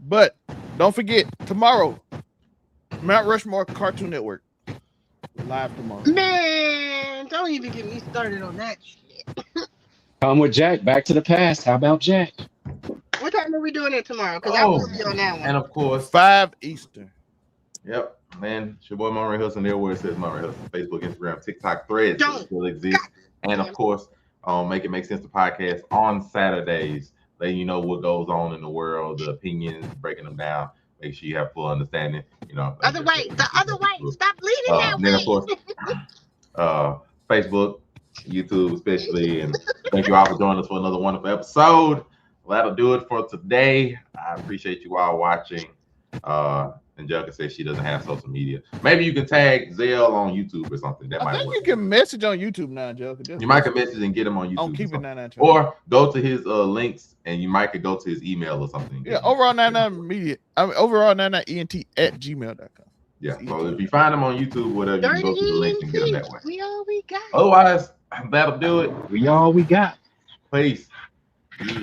But don't forget, tomorrow, Mount Rushmore Cartoon Network. Live tomorrow. Man, don't even get me started on that shit. Come with Jack, Back to the Past. How about Jack? What time are we doing it tomorrow? Because I will be on that one. And of course, 5 Eastern. Yep, man. It's your boy Monterey Hudson there, where it says Monterey Hudson. Facebook, Instagram, TikTok, Threads still exist. And of course, Make It Make Sense the podcast on Saturdays, letting you know what goes on in the world, the opinions, breaking them down. Make sure you have full understanding. The other way. Stop leading that way. Then of course, Facebook, YouTube especially, and thank you all for joining us for another wonderful episode. Well, that'll do it for today. I appreciate you all watching. Angelica says she doesn't have social media. Maybe you can tag Zell on YouTube or something. That I think you can message on YouTube now, Angelica. You might can message and get him on YouTube. On Keep It 99 channel. Or go to his links, and you might could go to his email or something. Yeah, overall 99 media. Overall 99ent@gmail.com. Yeah, so if you find him on YouTube, whatever, you can go to the links and get him that way. We all we got. Otherwise, that'll do it. We all we got. Peace.